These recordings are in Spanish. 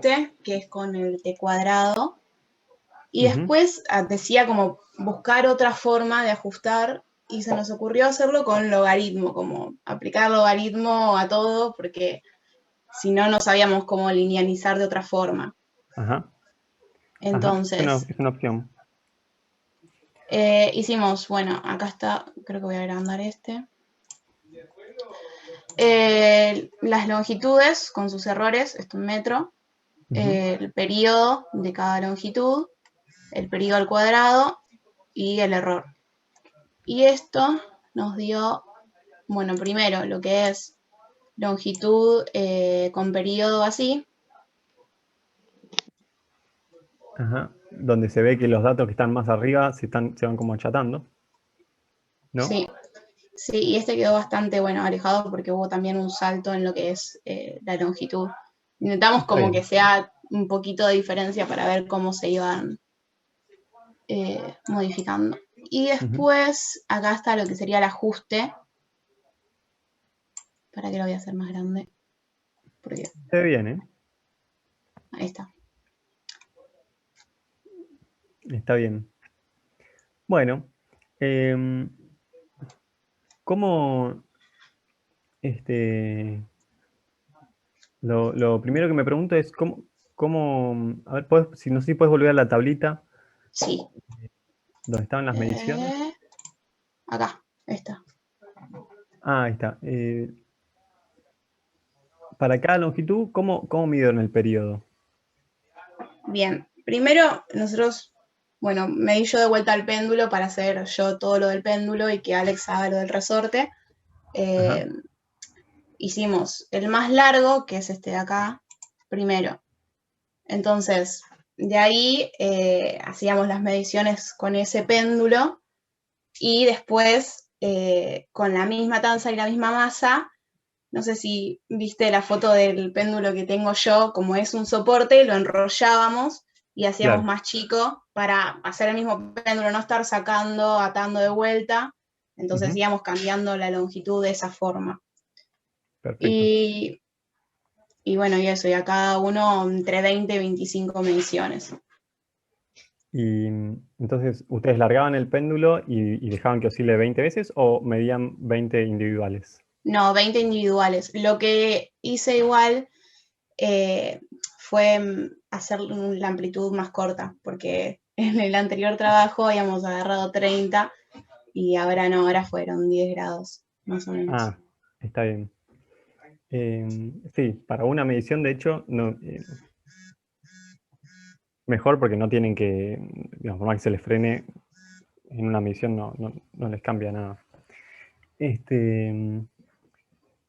ajuste, que es con el T cuadrado, y después decía como buscar otra forma de ajustar, y se nos ocurrió hacerlo con logaritmo, como aplicar logaritmo a todo, porque si no, no sabíamos cómo linealizar de otra forma. Ajá. Entonces, Es una opción. hicimos, bueno, acá está, creo que voy a agrandar este. Las longitudes con sus errores, esto en metro, el periodo de cada longitud, el periodo al cuadrado y el error. Y esto nos dio, bueno, primero lo que es longitud con periodo así. Ajá. Donde se ve que los datos que están más arriba se van como achatando, ¿no? Sí, sí, y este quedó bastante, bueno, alejado porque hubo también un salto en lo que es la longitud. Intentamos como que sea un poquito de diferencia para ver cómo se iban modificando. Y después, acá está lo que sería el ajuste. ¿Para qué lo voy a hacer más grande? Porque Se ve bien, ¿eh? ahí está. Está bien. Bueno, ¿cómo, lo primero que me pregunto es a ver, si no sé si puedes volver a la tablita Sí. donde estaban las mediciones. Acá, está. Ah, ahí está. Para cada longitud, ¿cómo midieron el periodo? Bien, primero nosotros, bueno, me di yo de vuelta al péndulo para hacer yo todo lo del péndulo y que Alex haga lo del resorte. Ajá. Hicimos el más largo, que es este de acá, primero. Entonces, de ahí hacíamos las mediciones con ese péndulo y después, con la misma tanza y la misma masa, no sé si viste la foto del péndulo que tengo yo, como es un soporte, lo enrollábamos y hacíamos Claro. más chico para hacer el mismo péndulo, no estar sacando, atando de vuelta. Entonces íbamos cambiando la longitud de esa forma. Perfecto. Y bueno, y eso, y a cada uno entre 20 y 25 mediciones. Y entonces, ¿ustedes largaban el péndulo y dejaban que oscile 20 veces o medían 20 individuales? No, 20 individuales. Lo que hice igual fue hacer la amplitud más corta, porque en el anterior trabajo habíamos agarrado 30 y ahora no, ahora fueron 10 grados, más o menos. Ah, está bien. Sí, para una medición, de hecho, no, mejor porque no tienen que, digamos, por más que se les frene, en una medición no les cambia nada.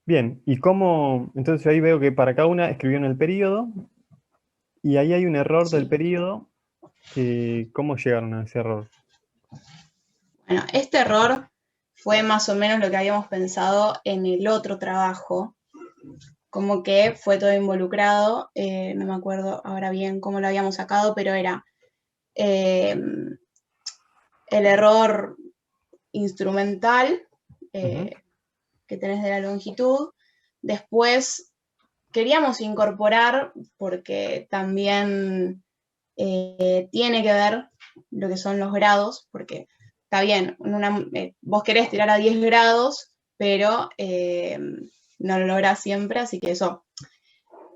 Bien, y entonces ahí veo que para cada una escribieron el periodo, y ahí hay un error del Sí. periodo. ¿Cómo llegaron a ese error? Bueno, este error fue más o menos lo que habíamos pensado en el otro trabajo, como que fue todo involucrado, no me acuerdo ahora bien cómo lo habíamos sacado, pero era el error instrumental que tenés de la longitud. Después queríamos incorporar, porque también tiene que ver lo que son los grados, porque está bien, vos querés tirar a 10 grados, pero no lo lográs siempre, así que eso.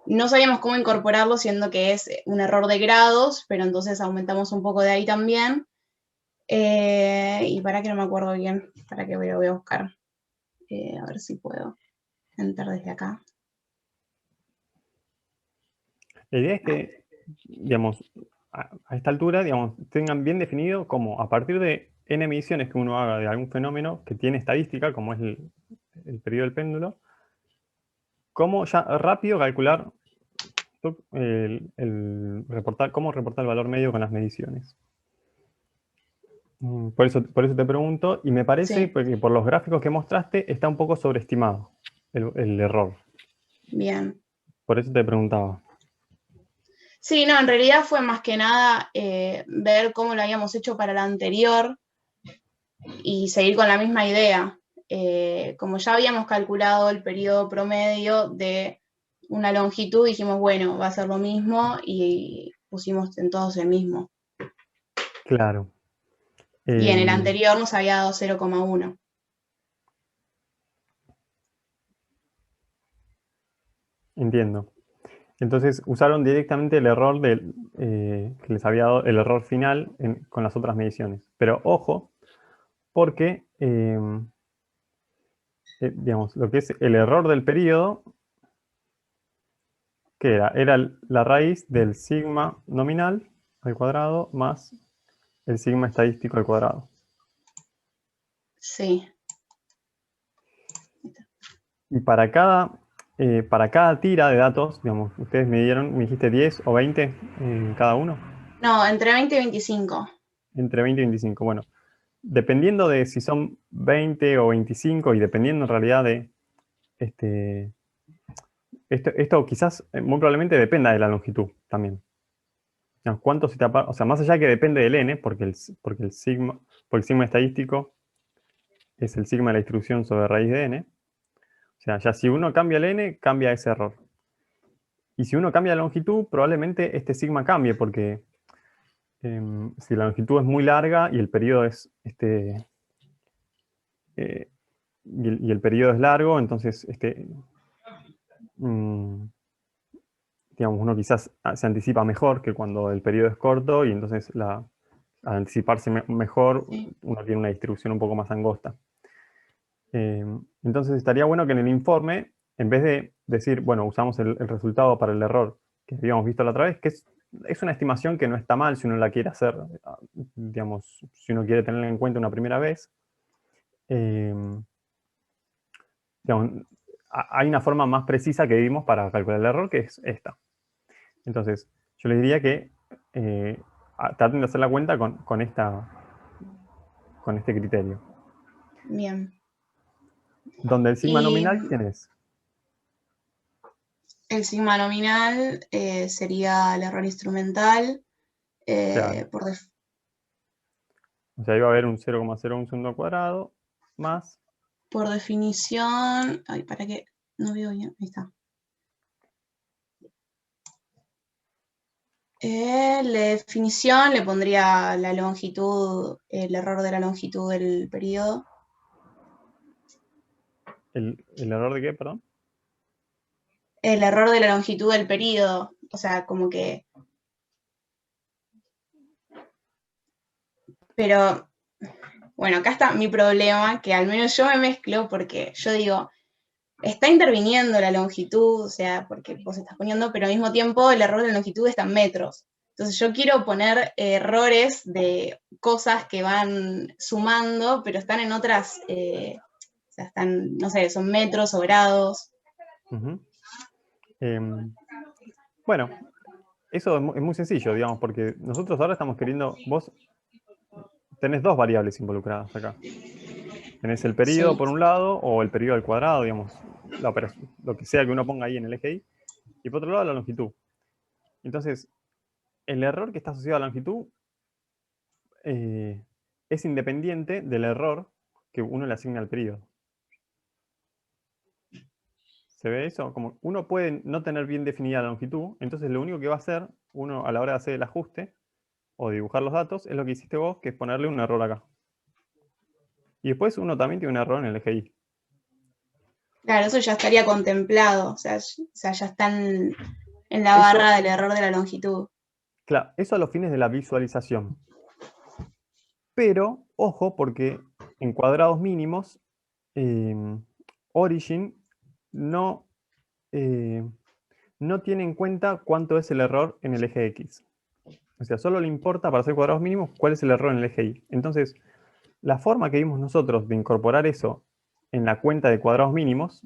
No sabíamos cómo incorporarlo, siendo que es un error de grados, pero entonces aumentamos un poco de ahí también. Y para que no me acuerdo bien, para que voy a buscar. A ver si puedo entrar desde acá. La idea es que, digamos, a esta altura, digamos, tengan bien definido cómo a partir de n mediciones que uno haga de algún fenómeno que tiene estadística, como es el periodo del péndulo, cómo ya rápido calcular cómo reportar el valor medio con las mediciones. Por eso te pregunto, y me parece Sí, que por los gráficos que mostraste está un poco sobreestimado el error. bien. Por eso te preguntaba. Sí, no, en realidad fue más que nada ver cómo lo habíamos hecho para la anterior y seguir con la misma idea. Como ya habíamos calculado el periodo promedio de una longitud, dijimos, bueno, va a ser lo mismo y pusimos en todos el mismo. Claro. Y en el anterior nos había dado 0,1. Entiendo. Entonces usaron directamente el error que les había dado, el error final con las otras mediciones. Pero ojo, porque digamos, lo que es el error del periodo, ¿qué era? Era la raíz del sigma nominal al cuadrado más el sigma estadístico al cuadrado. Sí. Y para cada tira de datos, digamos, ustedes me dijiste 10 o 20 cada uno. No, entre 20 y 25. Entre 20 y 25. Bueno, dependiendo de si son 20 o 25 y dependiendo en realidad de esto quizás muy probablemente dependa de la longitud también. ¿Cuánto se te o sea, más allá que depende del n, porque el sigma estadístico es el sigma de la distribución sobre raíz de n. O sea, ya si uno cambia el n, cambia ese error. Y si uno cambia la longitud, probablemente este sigma cambie, porque si la longitud es muy larga y el periodo es y el periodo es largo, entonces digamos, uno quizás se anticipa mejor que cuando el periodo es corto y entonces al anticiparse mejor Sí. uno tiene una distribución un poco más angosta. Entonces estaría bueno que en el informe, en vez de decir, bueno, usamos el resultado para el error que habíamos visto la otra vez, que es una estimación que no está mal si uno la quiere hacer, digamos, si uno quiere tenerla en cuenta una primera vez. Digamos, hay una forma más precisa que vimos para calcular el error, que es esta. Entonces, yo les diría que traten de hacer la cuenta con este criterio. Bien. Donde el sigma Y nominal, ¿quién es? el sigma nominal sería el error instrumental. Claro. Por O sea, iba a haber un 0,01 segundo al cuadrado más. por definición, ay, para que no veo bien, ahí está. La definición le pondría la longitud, el error de la longitud del periodo. ¿El error de qué, perdón? El error de la longitud del periodo, o sea, como que... Pero, bueno, acá está mi problema, que al menos yo me mezclo porque yo digo, está interviniendo la longitud, o sea, porque vos estás poniendo, pero al mismo tiempo el error de la longitud está en metros. Entonces yo quiero poner errores de cosas que van sumando, pero están en otras, o sea, están, no sé, son metros o grados. Bueno, eso es muy sencillo, digamos, porque nosotros ahora estamos queriendo, vos tenés dos variables involucradas acá. Tenés el periodo Sí, por un lado, o el periodo al cuadrado, digamos, lo que sea que uno ponga ahí en el eje Y, y por otro lado la longitud. Entonces, el error que está asociado a la longitud es independiente del error que uno le asigna al periodo. ¿Se ve eso? Como uno puede no tener bien definida la longitud, entonces lo único que va a hacer uno a la hora de hacer el ajuste o dibujar los datos es lo que hiciste vos, que es ponerle un error acá. Y después uno también tiene un error en el eje Y. claro, eso ya estaría contemplado, o sea ya está en la Eso, barra del error de la longitud. claro, eso a los fines de la visualización. Pero, ojo, porque en cuadrados mínimos, Origin no, no tiene en cuenta cuánto es el error en el eje X. O sea, solo le importa para hacer cuadrados mínimos cuál es el error en el eje Y. Entonces, la forma que vimos nosotros de incorporar eso en la cuenta de cuadrados mínimos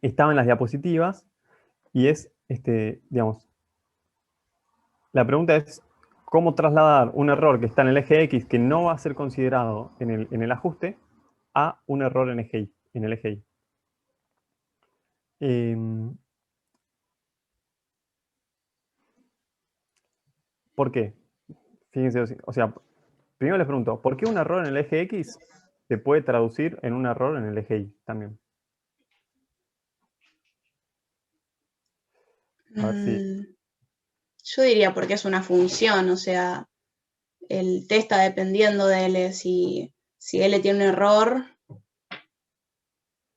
estaba en las diapositivas y es, digamos, la pregunta es cómo trasladar un error que está en el eje X que no va a ser considerado en el ajuste a un error en el eje Y. ¿Por qué? Fíjense, o sea, primero les pregunto, ¿por qué un error en el eje X se puede traducir en un error en el eje Y también? A ver si... Yo diría porque es una función, o sea, el t está dependiendo de L. Si L tiene un error,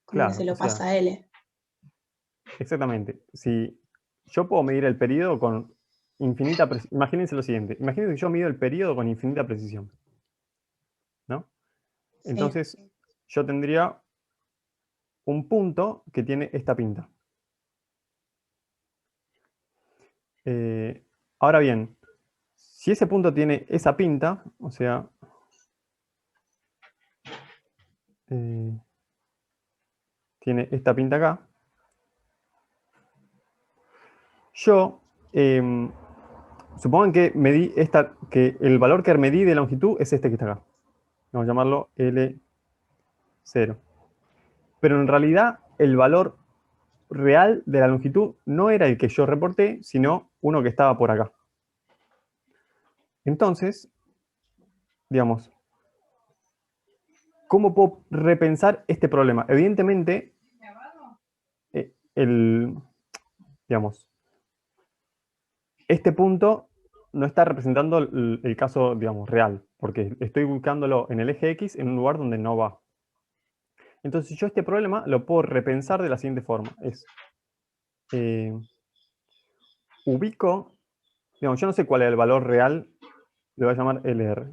como que se Claro, o lo sea, pasa a L. exactamente. Si yo puedo medir el periodo con infinita precisión. Imagínense lo siguiente. Imagínense que yo mido el periodo con infinita precisión, ¿no? Sí. Entonces, yo tendría un punto que tiene esta pinta. Ahora bien, si ese punto tiene esa pinta, o sea, tiene esta pinta acá, yo, supongan que medí que el valor que medí de longitud es este que está acá. Vamos a llamarlo L0. Pero en realidad el valor real de la longitud no era el que yo reporté, sino uno que estaba por acá. Entonces, digamos, ¿cómo puedo repensar este problema? Evidentemente, digamos, este punto no está representando el caso, digamos, real, porque estoy ubicándolo en el eje X en un lugar donde no va. Entonces yo este problema lo puedo repensar de la siguiente forma. Ubico, digamos, yo no sé cuál es el valor real, le voy a llamar LR.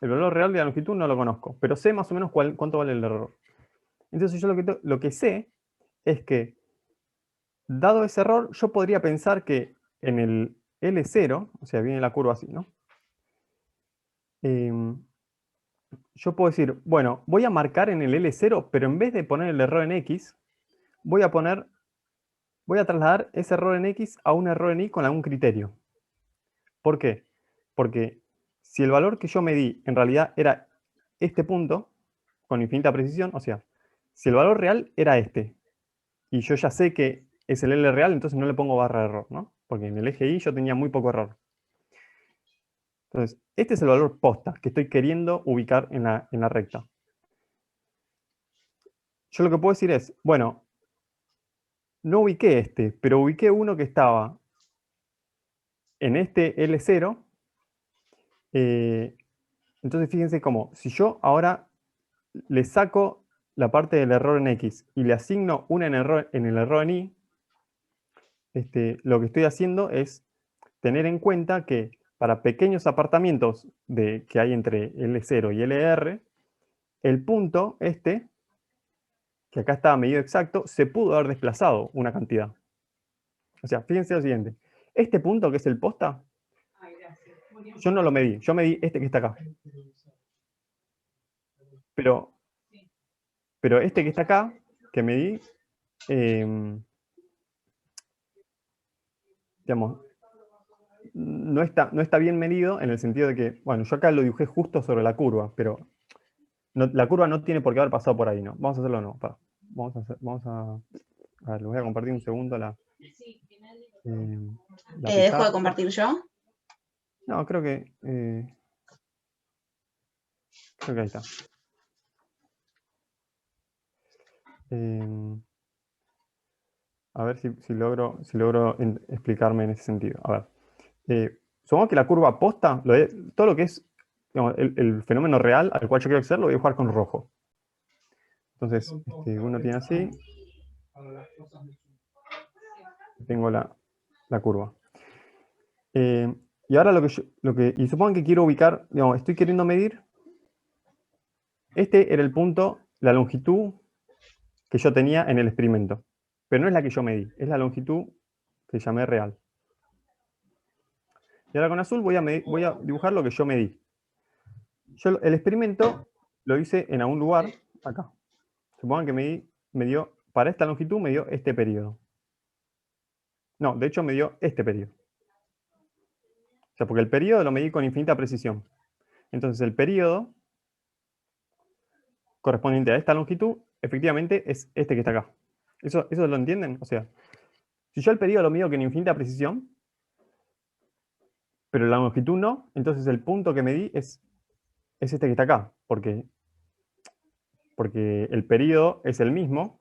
El valor real de la longitud no lo conozco, pero sé más o menos cuánto vale el error. Entonces yo lo que sé es que, dado ese error, yo podría pensar que en el L0, o sea, viene la curva así, ¿no? Yo puedo decir, bueno, voy a marcar en el L0, pero en vez de poner el error en X, voy a trasladar ese error en X a un error en Y con algún criterio. ¿Por qué? Porque si el valor que yo medí en realidad era este punto, con infinita precisión, o sea, si el valor real era este, y yo ya sé que es el L real, entonces no le pongo barra de error, ¿no? Porque en el eje Y yo tenía muy poco error. Entonces, este es el valor posta que estoy queriendo ubicar en la recta. Yo lo que puedo decir es, bueno, no ubiqué este, pero ubiqué uno que estaba en este L0. Entonces fíjense cómo, si yo ahora le saco la parte del error en X y le asigno una en el error en Y, lo que estoy haciendo es tener en cuenta que para pequeños apartamientos que hay entre L0 y LR, el punto que acá estaba medido exacto, se pudo haber desplazado una cantidad. O sea, fíjense lo siguiente. Este punto, que es el posta, yo no lo medí. Yo medí este que está acá. Pero este que está acá, que medí, digamos, no está bien medido en el sentido de que, bueno, yo acá lo dibujé justo sobre la curva, pero la curva no tiene por qué haber pasado por ahí, ¿no? Vamos a hacerlo no. A ver, les voy a compartir un segundo la ¿Dejo de pizarra. compartir yo? No, creo que ahí está. A ver si logro explicarme en ese sentido. A ver, supongo que la curva posta, todo lo que es, digamos, el fenómeno real al cual yo quiero acceder, lo voy a dibujar con rojo. Entonces, uno tiene así, tengo la curva. Y ahora y supongo que quiero ubicar, digamos, estoy queriendo medir, este era el punto, la longitud que yo tenía en el experimento. Pero no es la que yo medí, es la longitud que llamé real. Y ahora con azul voy a dibujar lo que yo medí. Yo el experimento lo hice en algún lugar, acá. Supongan que me dio, para esta longitud me dio este periodo. No, de hecho me dio este periodo. O sea, porque el periodo lo medí con infinita precisión. Entonces el periodo correspondiente a esta longitud, efectivamente, es este que está acá. ¿Eso lo entienden? O sea, si yo el periodo lo mido con infinita precisión, pero la longitud no, entonces el punto que medí es este que está acá, porque el periodo es el mismo,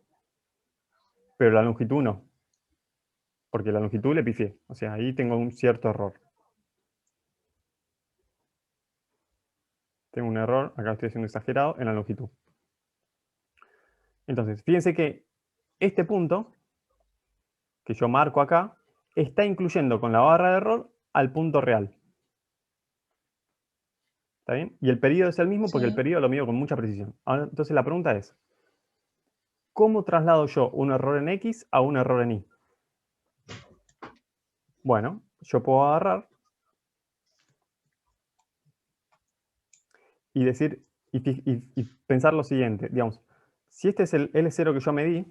pero la longitud no. porque la longitud le pifié. O sea, ahí tengo un cierto error. Tengo un error, acá estoy haciendo exagerado, en la longitud. Entonces, fíjense que este punto, que yo marco acá, está incluyendo con la barra de error al punto real. ¿Está bien? Y el periodo es el mismo porque el Sí. periodo lo mido con mucha precisión. Ahora, entonces la pregunta es, ¿cómo traslado yo un error en X a un error en Y? Bueno, yo puedo agarrar y decir, y pensar lo siguiente, digamos, si este es el L0 que yo medí,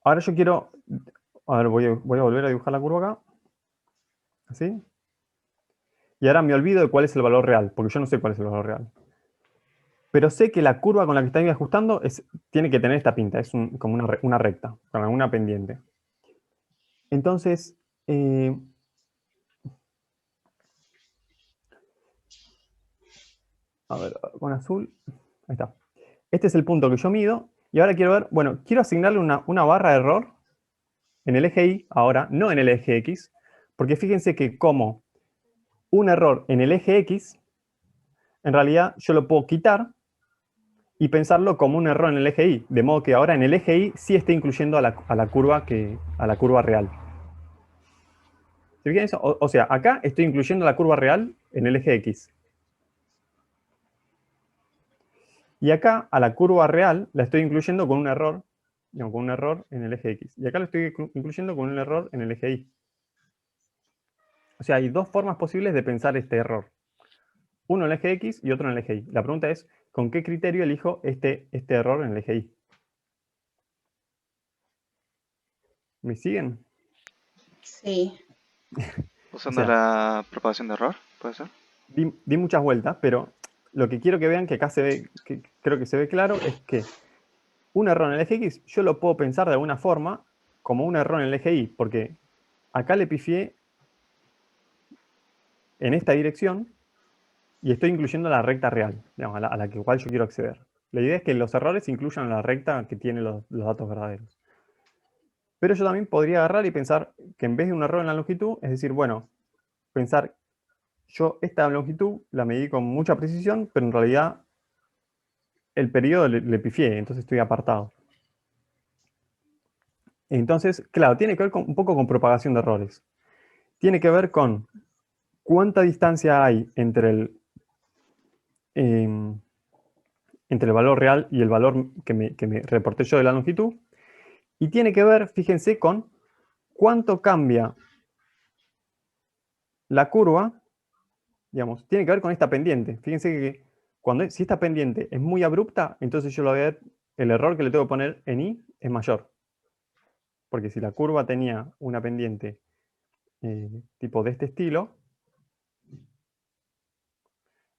ahora yo quiero, a ver, voy a volver a dibujar la curva acá, así, y ahora me olvido de cuál es el valor real, porque yo no sé cuál es el valor real. Pero sé que la curva con la que estoy ajustando tiene que tener esta pinta, es como una recta, con alguna pendiente. Entonces, a ver, con azul, ahí está. Este es el punto que yo mido, y ahora quiero ver, bueno, quiero asignarle una barra de error en el eje Y, ahora, no en el eje X, porque fíjense que como un error en el eje X, en realidad yo lo puedo quitar y pensarlo como un error en el eje Y, de modo que ahora en el eje Y sí esté incluyendo a la curva real. ¿Se fijan eso? O sea, acá estoy incluyendo la curva real en el eje X. Y acá a la curva real la estoy incluyendo con un error, no, con un error en el eje X. Y acá lo estoy incluyendo con un error en el eje Y. O sea, hay dos formas posibles de pensar este error. Uno en el eje X y otro en el eje Y. La pregunta es, ¿con qué criterio elijo este error en el eje Y? ¿Me siguen? Sí. O Usando sea, la propagación de error, ¿puede ser? di muchas vueltas, pero lo que quiero que vean, que acá se ve, que creo que se ve claro, es que un error en el eje X yo lo puedo pensar de alguna forma como un error en el eje Y, porque acá le pifié en esta dirección y estoy incluyendo la recta real, digamos, a la que cual yo quiero acceder. La idea es que los errores incluyan la recta que tiene los datos verdaderos. Pero yo también podría agarrar y pensar que en vez de un error en la longitud, es decir, bueno, pensar, yo esta longitud la medí con mucha precisión, pero en realidad el periodo le pifié, entonces estoy apartado. Entonces, claro, tiene que ver un poco con propagación de errores. Tiene que ver con cuánta distancia hay em, entre el valor real y el valor que me reporté yo de la longitud. Y tiene que ver, fíjense, con cuánto cambia la curva, digamos, tiene que ver con esta pendiente. Fíjense que si esta pendiente es muy abrupta, entonces yo lo voy a ver, el error que le tengo que poner en Y es mayor. Porque si la curva tenía una pendiente tipo de este estilo,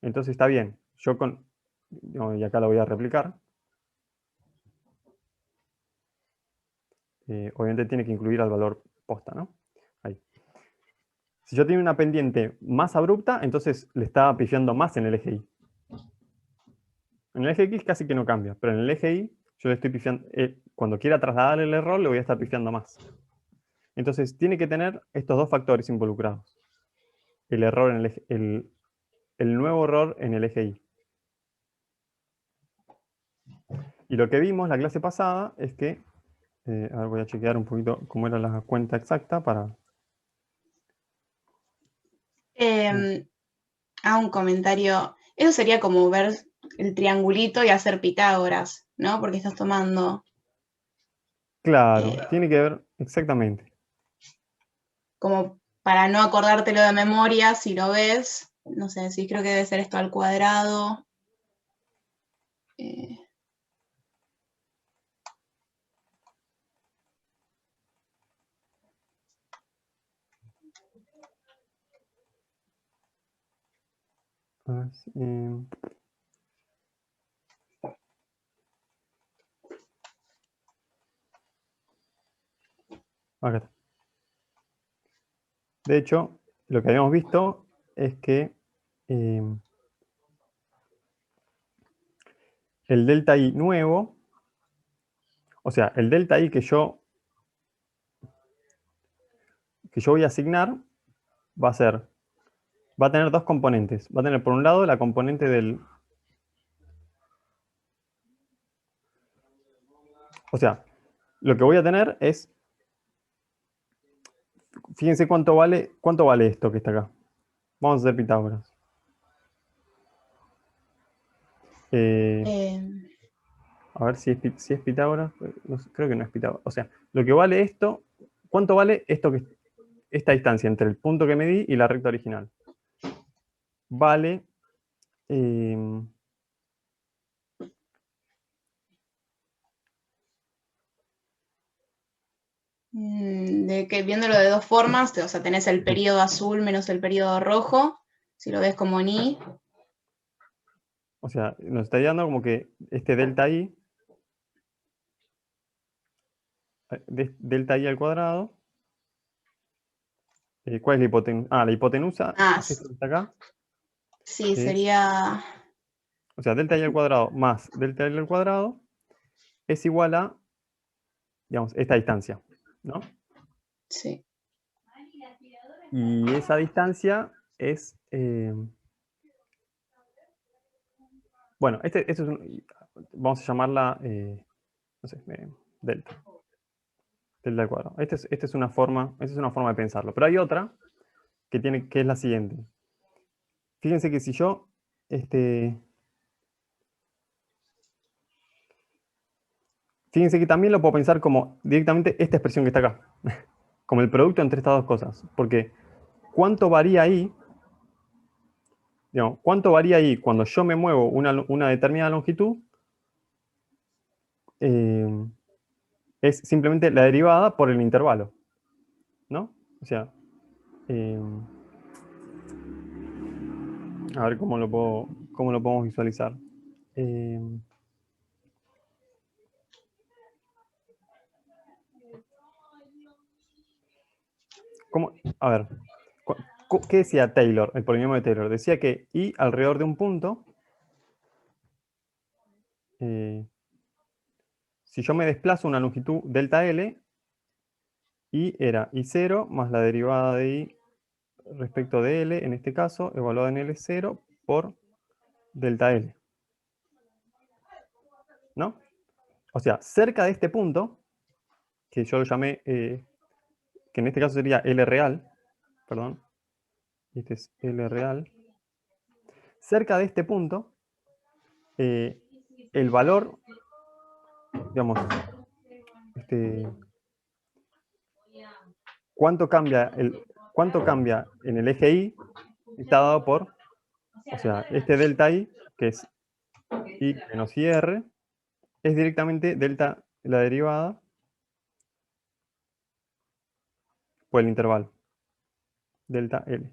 entonces está bien. Y acá lo voy a replicar. Obviamente tiene que incluir al valor posta, ¿no? Ahí. Si yo tengo una pendiente más abrupta, entonces le estaba pifiando más en el eje Y. En el eje X casi que no cambia, pero en el eje Y yo le estoy pifiando, cuando quiera trasladar el error le voy a estar pifiando más. Entonces tiene que tener estos dos factores involucrados. El error en el nuevo error en el eje Y. Y lo que vimos la clase pasada es que, a ver, voy a chequear un poquito cómo era la cuenta exacta para... Un comentario. Eso sería como ver el triangulito y hacer Pitágoras, ¿no? Porque estás tomando Claro, eh, tiene que ver exactamente. como para no acordártelo de memoria, si lo ves, no sé, si creo que debe ser esto al cuadrado. Eh, A ver, acá está. De hecho, lo que habíamos visto es que el delta I nuevo O sea, el delta i que yo voy a asignar va a tener dos componentes. Va a tener por un lado la componente del... O sea, lo que voy a tener es... Fíjense cuánto vale esto que está acá. Vamos a hacer Pitágoras. A ver si es Pitágoras. No sé, creo que no es Pitágoras. O sea, lo que vale esto... ¿Cuánto vale esta distancia entre el punto que medí y la recta original? Vale... viéndolo de dos formas, o sea, tenés el periodo azul menos el periodo rojo, si lo ves como ni. O sea, nos está dando como que este delta i, delta i al cuadrado. ¿Cuál es la hipotenusa? La hipotenusa es esto que está acá. Sí, sería... O sea, delta i al cuadrado más delta i al cuadrado es igual a, digamos, esta distancia, ¿no? Sí. Y esa distancia es... bueno, vamos a llamarla, no sé, delta. Delta al cuadrado. Esta es una forma de pensarlo. Pero hay otra que es la siguiente. Fíjense que si yo... Fíjense que también lo puedo pensar como directamente esta expresión que está acá. Como el producto entre estas dos cosas. Porque ¿cuánto varía ahí? Digamos, ¿cuánto varía ahí cuando yo me muevo una determinada longitud? Es simplemente la derivada por el intervalo. ¿No? O sea, a ver cómo lo podemos visualizar. A ver, ¿qué decía Taylor, el polinomio de Taylor? Decía que i alrededor de un punto, si yo me desplazo una longitud delta L, i era i0 más la derivada de i respecto de L, en este caso, evaluada en L0 por delta L. ¿No? O sea, cerca de este punto, que yo lo llamé, que en este caso sería L real, perdón, este es L real, cerca de este punto, el valor, digamos, ¿cuánto cambia en el eje y? Está dado por, o sea, este delta i, que es i menos ir, es directamente delta, la derivada, por el intervalo, delta L.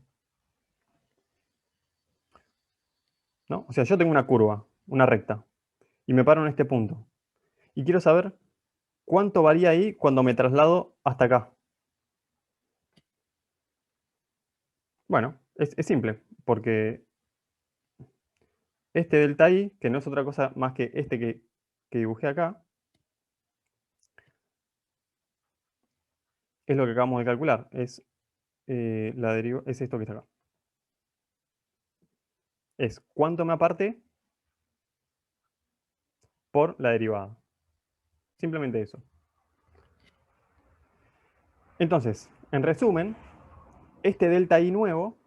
¿No? O sea, yo tengo una curva, una recta, y me paro en este punto. Y quiero saber cuánto varía ahí cuando me traslado hasta acá. Bueno, es simple, porque este delta i, que no es otra cosa más que este que dibujé acá, es lo que acabamos de calcular. Es es esto que está acá. Es cuánto me aparté por la derivada. Simplemente eso. Entonces, en resumen, este delta i nuevo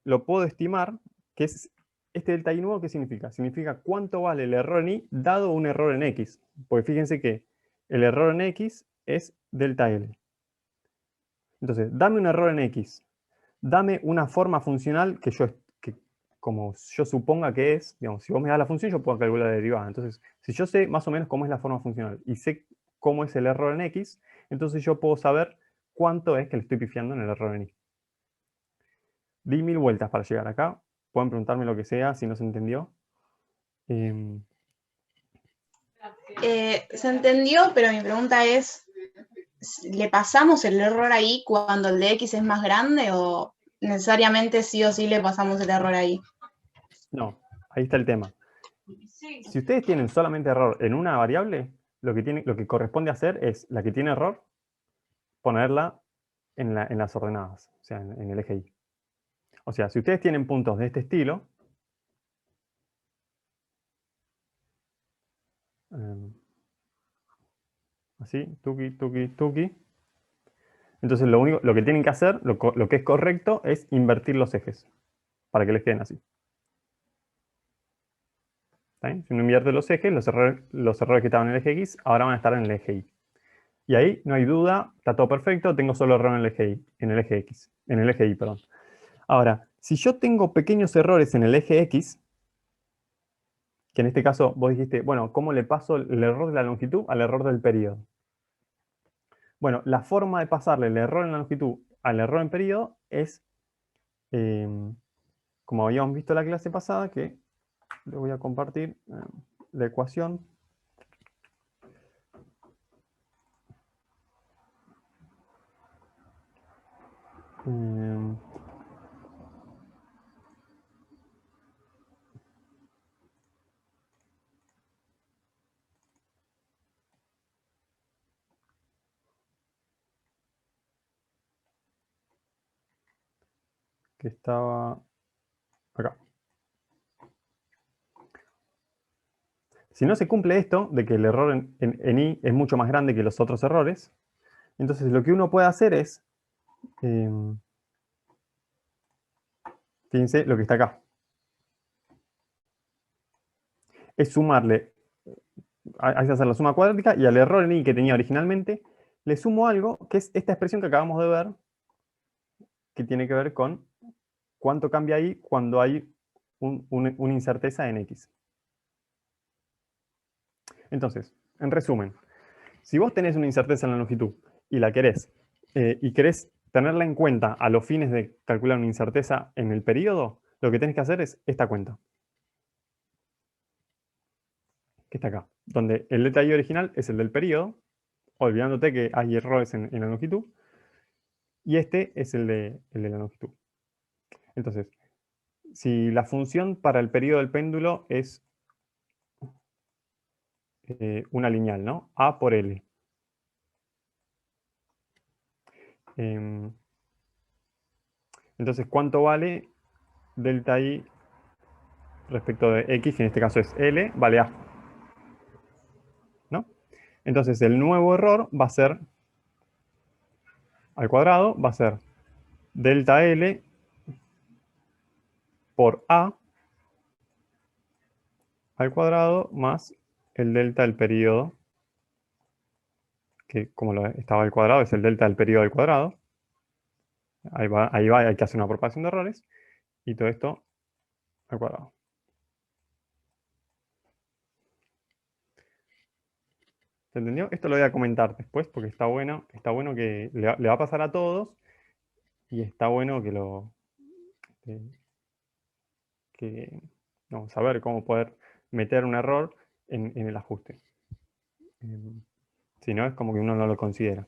lo puedo estimar, que es este delta i nuevo, ¿qué significa? Significa cuánto vale el error en y dado un error en x. Porque fíjense que el error en x es delta L. Entonces, dame un error en x. Dame una forma funcional como yo suponga que es, digamos, si vos me das la función, yo puedo calcular la derivada. Entonces, si yo sé más o menos cómo es la forma funcional y sé cómo es el error en x, entonces yo puedo saber cuánto es que le estoy pifiando en el error en y. Di 1000 vueltas para llegar acá. Pueden preguntarme lo que sea si no se entendió. Se entendió, pero mi pregunta es, ¿le pasamos el error ahí cuando el de x es más grande o necesariamente sí o sí le pasamos el error ahí? No, ahí está el tema. Si ustedes tienen solamente error en una variable, lo que corresponde hacer es la que tiene error, ponerla en las ordenadas, o sea, en el eje Y. O sea, si ustedes tienen puntos de este estilo, así, tuki, tuki, tuki. Entonces lo que tienen que hacer, lo que es correcto, es invertir los ejes para que les queden así. ¿Está bien? Si uno invierte los ejes, los errores que estaban en el eje X ahora van a estar en el eje Y. Y ahí no hay duda, está todo perfecto, tengo solo error en el eje Y, en el eje X, en el eje Y, perdón. Ahora, si yo tengo pequeños errores en el eje X, que en este caso vos dijiste, bueno, ¿cómo le paso el error de la longitud al error del periodo? Bueno, la forma de pasarle el error en la longitud al error en periodo es, como habíamos visto en la clase pasada, que le voy a compartir la ecuación. Que estaba acá. Si no se cumple esto, de que el error en Y es mucho más grande que los otros errores, entonces lo que uno puede hacer es, fíjense lo que está acá, es sumarle, hay que hacer la suma cuadrática, y al error en Y que tenía originalmente, le sumo algo, que es esta expresión que acabamos de ver, que tiene que ver con cuánto cambia Y cuando hay una incerteza en X. Entonces, en resumen, si vos tenés una incerteza en la longitud y la querés, y querés tenerla en cuenta a los fines de calcular una incerteza en el periodo, lo que tenés que hacer es esta cuenta, que está acá, donde el delta Y original es el del periodo, olvidándote que hay errores en la longitud, y este es el de la longitud. Entonces, si la función para el periodo del péndulo es una lineal, ¿no? A por L. Entonces, ¿cuánto vale delta Y respecto de X, que en este caso es L, vale A? ¿No? Entonces, el nuevo error va a ser, al cuadrado, va a ser delta L por A al cuadrado más el delta del periodo, que como estaba al cuadrado, es el delta del periodo al cuadrado. Ahí va, hay que hacer una propagación de errores. Y todo esto al cuadrado. ¿Se entendió? Esto lo voy a comentar después porque está bueno que le va a pasar a todos y está bueno que vamos a ver cómo poder meter un error en el ajuste. Si no, es como que uno no lo considera.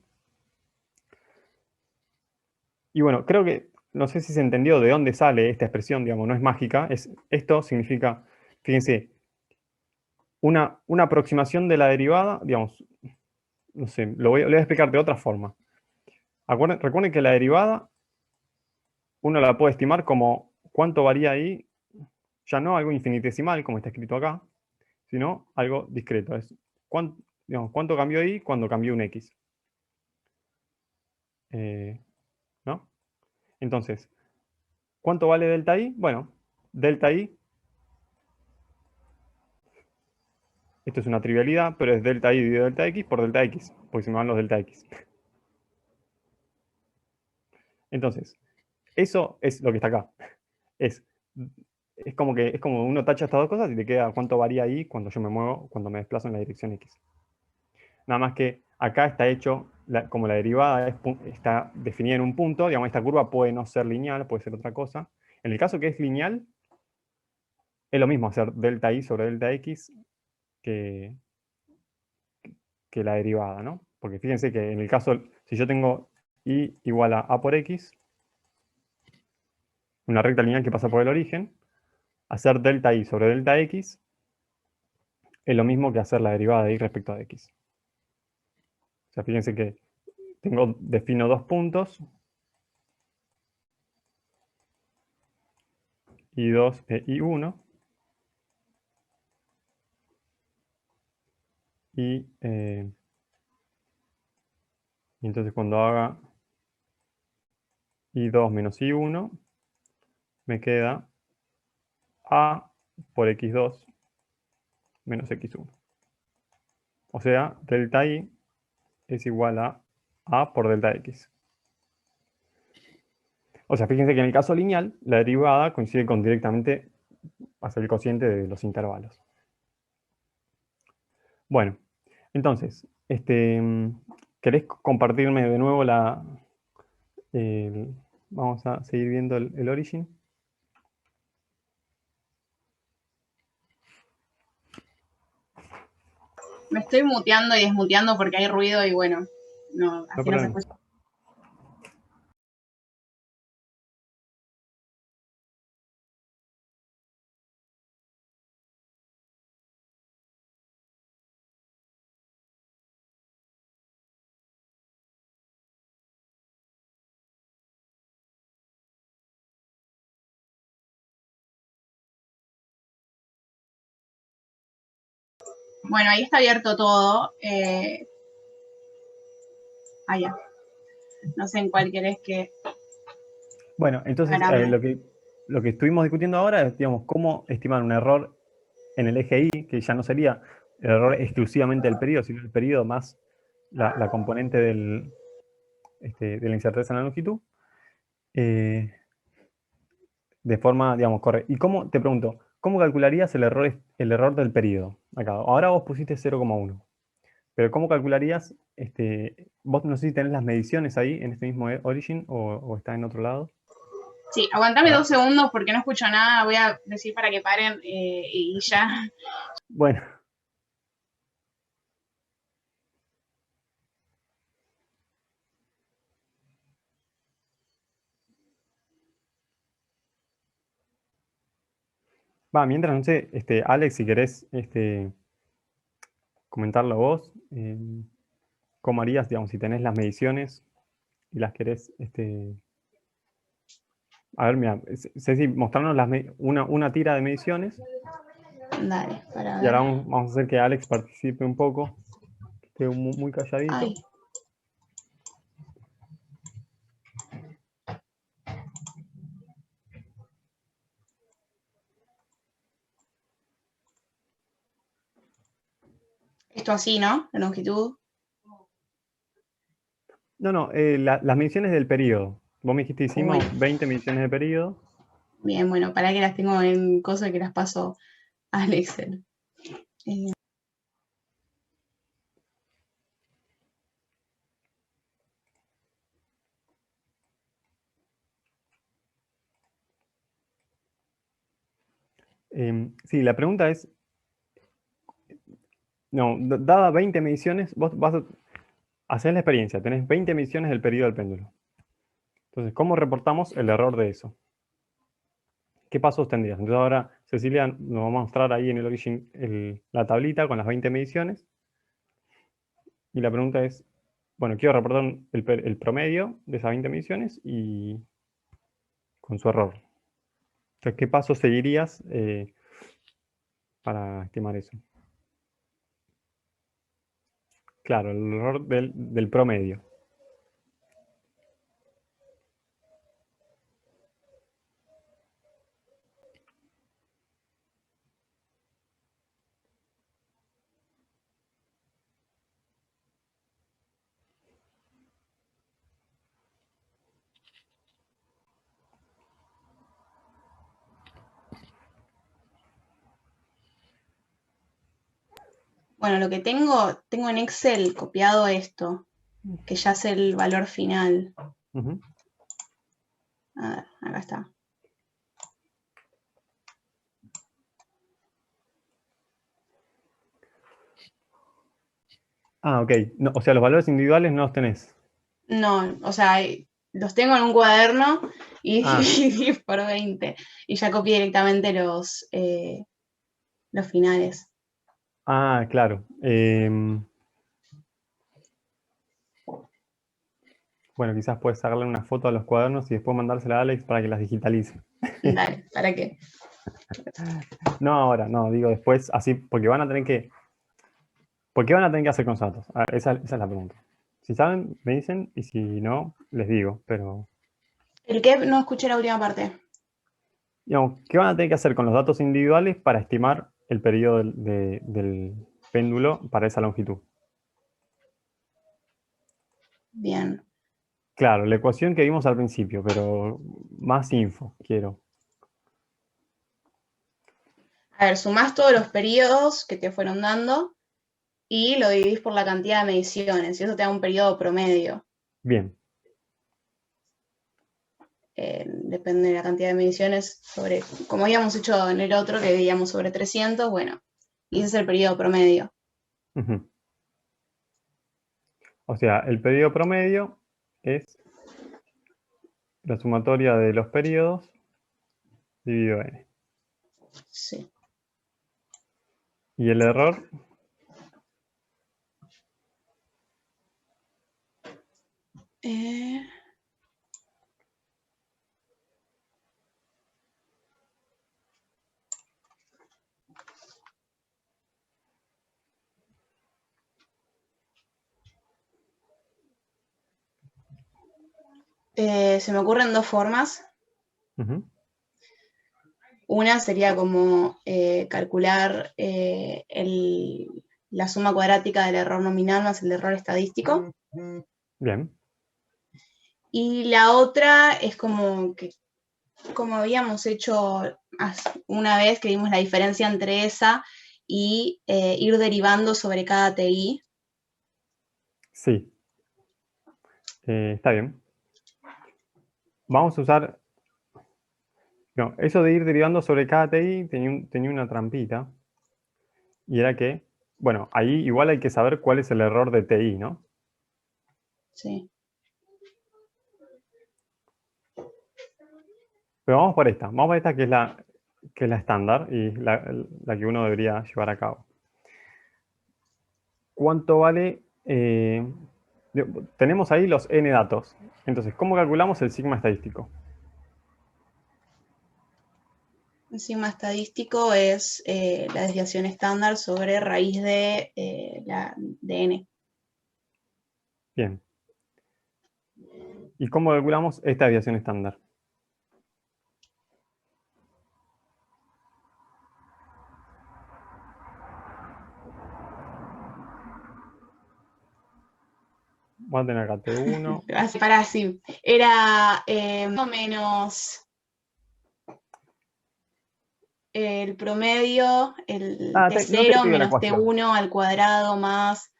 Y bueno, creo que, no sé si se entendió de dónde sale esta expresión, digamos, no es mágica. Esto significa, fíjense, una aproximación de la derivada, digamos, no sé, lo voy a explicar de otra forma. Recuerden que la derivada uno la puede estimar como cuánto varía ahí, ya no algo infinitesimal, como está escrito acá, sino algo discreto. Es cuánto cambió ahí cuando cambió un X. ¿No? Entonces, ¿cuánto vale delta I? Bueno, delta I, esto es una trivialidad, pero es delta I dividido delta X por delta X, porque se me van los delta X. Entonces, eso es lo que está acá. Es como uno tacha estas dos cosas y te queda cuánto varía ahí cuando yo me muevo, cuando me desplazo en la dirección X. Nada más que acá está hecho, como la derivada está definida en un punto, digamos, esta curva puede no ser lineal, puede ser otra cosa. En el caso que es lineal, es lo mismo hacer delta I sobre delta X que la derivada, ¿no? Porque fíjense que en el caso, si yo tengo Y igual a por X, una recta lineal que pasa por el origen, hacer delta I sobre delta X es lo mismo que hacer la derivada de y respecto a x. O sea, fíjense que defino dos puntos y2 e y1 y entonces cuando haga y2 menos y1 me queda a por x2 menos x1. O sea, delta y es igual a por delta x. O sea, fíjense que en el caso lineal, la derivada coincide con directamente hacer el cociente de los intervalos. Bueno, entonces, ¿querés compartirme de nuevo vamos a seguir viendo el origin? Me estoy muteando y desmuteando porque hay ruido y bueno, no, No así no se problema. escucha. Bueno, ahí está abierto todo. Ya. No sé en cuál querés que... Bueno, entonces lo que estuvimos discutiendo ahora es, digamos, cómo estimar un error en el eje y, que ya no sería el error exclusivamente del periodo, sino el periodo más la componente de la incerteza en la longitud, de forma, digamos, correcta. Y te pregunto, ¿cómo calcularías el error del periodo? Acá, ahora vos pusiste 0,1. Pero ¿cómo calcularías, vos no sé si tenés las mediciones ahí en este mismo origin o está en otro lado? Sí, aguantame 2 segundos porque no escucho nada. Voy a decir para que paren y ya. Bueno. Mientras, no sé, Alex, si querés comentarlo vos, ¿cómo harías, digamos, si tenés las mediciones y las querés, a ver, mira, Ceci, mostrarnos una tira de mediciones. Dale, para ver. Y ahora vamos a hacer que Alex participe un poco, que esté muy calladito. Ay. Esto así, ¿no? La longitud. No, las mediciones del periodo. Vos me dijiste, hicimos 20 mediciones de periodo. Bien, bueno, para que las tengo en cosas que las paso al Excel. Sí, la pregunta es, no, dada 20 mediciones, vos vas a hacer la experiencia, tenés 20 mediciones del periodo del péndulo. Entonces, ¿cómo reportamos el error de eso? ¿Qué pasos tendrías? Entonces ahora Cecilia nos va a mostrar ahí en el origin la tablita con las 20 mediciones. Y la pregunta es, bueno, quiero reportar el promedio de esas 20 mediciones y con su error. Entonces, ¿qué pasos seguirías para estimar eso? Claro, el error del promedio. Bueno, lo que tengo en Excel copiado esto, que ya es el valor final. Uh-huh. A ver, acá está. Ok. No, o sea, los valores individuales no los tenés. No, o sea, los tengo en un cuaderno y dividí por 20. Y ya copié directamente los finales. Ah, claro. Bueno, quizás puedes sacarle una foto a los cuadernos y después mandársela a Alex para que las digitalice. Dale, ¿para qué? No ahora, no, digo después, así, porque van a tener que. ¿Por qué van a tener que hacer con los datos? Ah, esa es la pregunta. Si saben, me dicen, y si no, les digo. Pero, ¿El qué? No escuché la última parte. digamos, ¿qué van a tener que hacer con los datos individuales para estimar el periodo del péndulo para esa longitud? Bien. Claro, la ecuación que vimos al principio, pero más info quiero. A ver, sumás todos los periodos que te fueron dando y lo dividís por la cantidad de mediciones, y eso te da un periodo promedio. Bien, Depende de la cantidad de mediciones sobre, como habíamos hecho en el otro, que veíamos sobre 300, bueno, y ese es el periodo promedio. ujú. O sea, el periodo promedio es la sumatoria de los periodos dividido n. Sí. Y el error, Eh, se me ocurren dos formas. ujú, Una sería como calcular la suma cuadrática del error nominal más el error estadístico. bien, Y la otra es como que, como habíamos hecho una vez que vimos la diferencia entre esa y ir derivando sobre cada TI. sí, está bien. Vamos a usar, no, eso de ir derivando sobre cada TI tenía una trampita, y era que, bueno, ahí igual hay que saber cuál es el error de TI, ¿no? Sí. Pero vamos por esta que es la estándar y la que uno debería llevar a cabo. ¿Cuánto vale? Tenemos ahí los n datos. Entonces, ¿cómo calculamos el sigma estadístico? El sigma estadístico es la desviación estándar sobre raíz de n. Bien. ¿Y cómo calculamos esta desviación estándar? Voy a tener acá T1. Para así. Era más o menos el promedio, el No te T0 digo la menos ecuación. T1 al cuadrado más.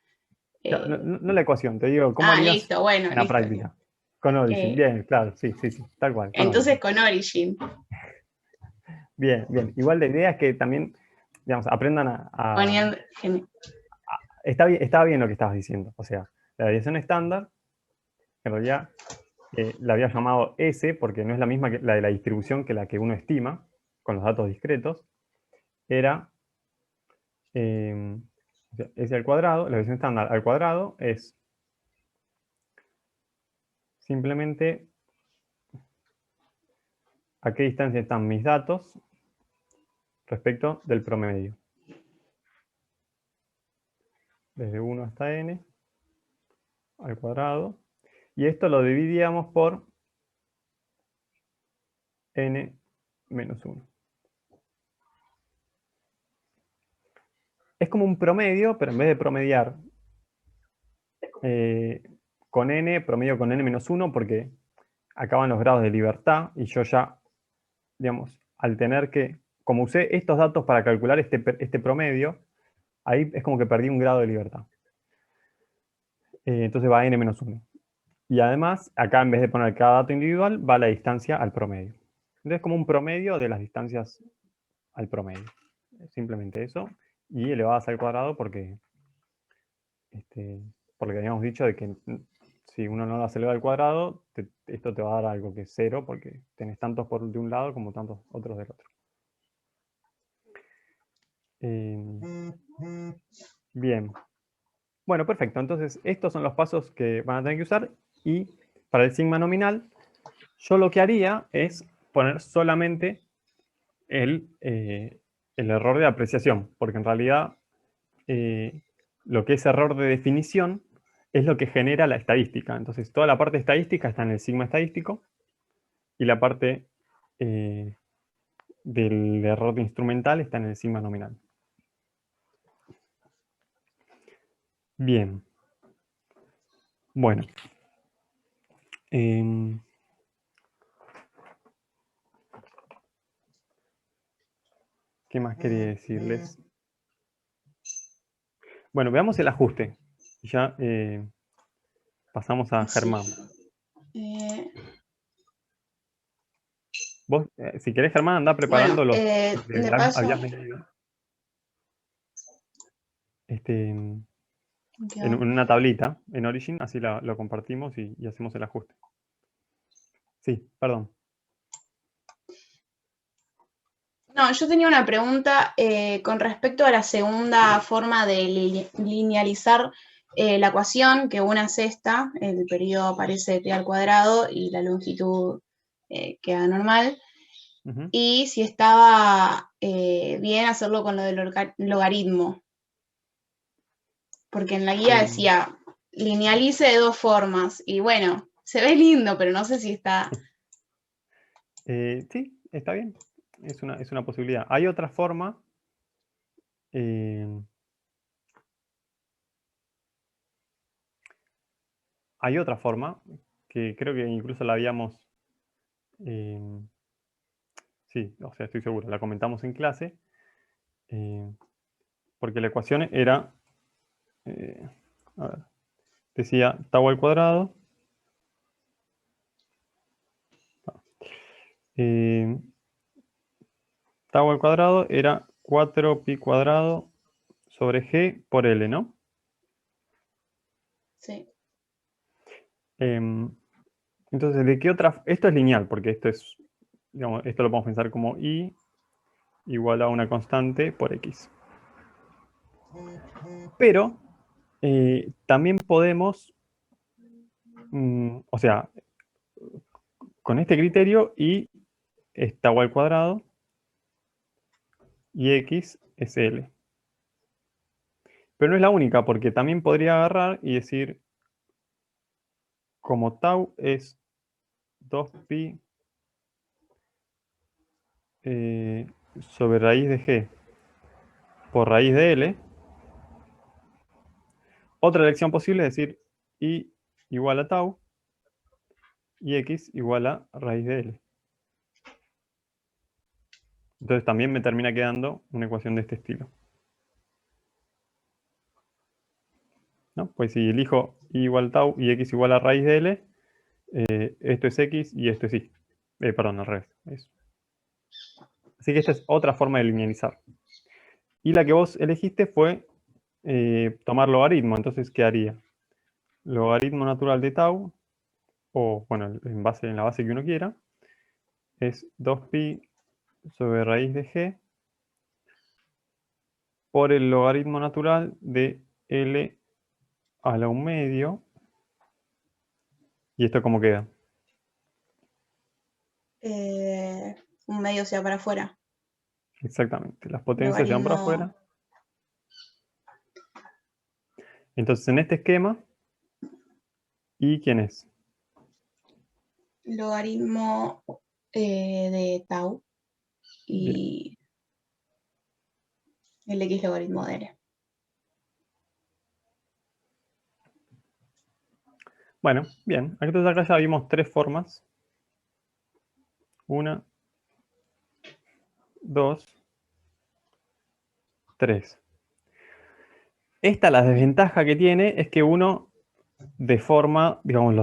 No, no la ecuación, te digo, ¿cómo harías Listo, bueno, en la listo. práctica? Con Origin. Bien, claro, sí, sí, sí, tal cual, con Entonces Origin. con Origin. Bien, bien. Igual la idea es que también, digamos, aprendan Poniendo, Estaba bien lo que estabas diciendo. O sea, la desviación estándar, en realidad, la había llamado S porque no es la misma que la de la distribución que la que uno estima con los datos discretos. Era o sea, S al cuadrado, la desviación estándar al cuadrado es simplemente a qué distancia están mis datos respecto del promedio. Desde 1 hasta n al cuadrado. Y esto lo dividíamos por n menos 1. Es como un promedio, pero en vez de promediar con n, promedio con n menos 1, porque acaban los grados de libertad y yo ya, digamos, al tener que, como usé estos datos para calcular este promedio, ahí es como que perdí un grado de libertad. Entonces va a n menos 1. Y además, acá en vez de poner cada dato individual, va la distancia al promedio. Entonces, como un promedio de las distancias al promedio. Simplemente eso. Y elevadas al cuadrado porque, porque habíamos dicho de que si uno no las eleva al cuadrado, esto te va a dar algo que es 0 porque tenés tantos de un lado como tantos otros del otro. Bien. Bueno, perfecto. Entonces, estos son los pasos que van a tener que usar. Y para el sigma nominal, yo lo que haría es poner solamente el error de apreciación, porque en realidad lo que es error de definición es lo que genera la estadística. Entonces, toda la parte estadística está en el sigma estadístico y la parte del error de instrumental está en el sigma nominal. Bien. Bueno. ¿Qué más quería decirles? Bueno, veamos el ajuste. Ya pasamos a Germán. Vos, si querés, Germán, anda preparando Bueno, los de que paso, habías medido. En una tablita, en Origin, así lo compartimos y hacemos el ajuste. Sí, perdón. no, yo tenía una pregunta con respecto a la segunda forma de linealizar la ecuación, que una es esta, el periodo aparece de pi al cuadrado y la longitud queda normal. Y si estaba bien hacerlo con lo del logaritmo. Porque en la guía decía, linealice de 2 formas. Y bueno, se ve lindo, pero no sé si está... Sí, está bien. Es una posibilidad. Hay otra forma. Hay otra forma que creo que incluso la habíamos... sí, o sea, estoy seguro. La comentamos en clase. Porque la ecuación era... a ver, decía tau al cuadrado. Tau al cuadrado era 4pi cuadrado sobre g por L, ¿no? Sí. Entonces, ¿de qué otra? Esto es lineal, porque esto es, digamos, esto lo podemos pensar como y igual a una constante por x. Pero también podemos, o sea, con este criterio y es tau al cuadrado y x es L. Pero no es la única, porque también podría agarrar y decir, como tau es 2pi sobre raíz de g por raíz de L, otra elección posible es decir y igual a tau y x igual a raíz de L. Entonces también me termina quedando una ecuación de este estilo. ¿No? Pues si elijo y igual a tau y x igual a raíz de L, esto es x y esto es y. Perdón, al revés. Eso. Así que esta es otra forma de linealizar. Y la que vos elegiste fue tomar logaritmo. Entonces, ¿qué haría? Logaritmo natural de tau, o bueno, en la base que uno quiera, es 2pi sobre raíz de g por el logaritmo natural de L a la 1 medio. ¿Y esto cómo queda? Un medio sea para afuera. Exactamente, las potencias se van para Logaritmo... afuera. Entonces, en este esquema, ¿y quién es? Logaritmo de tau Bien. y el x logaritmo de L. Bueno, bien. Entonces acá ya vimos 3 formas. 1, 2, 3. Esta, la desventaja que tiene es que uno deforma, digamos,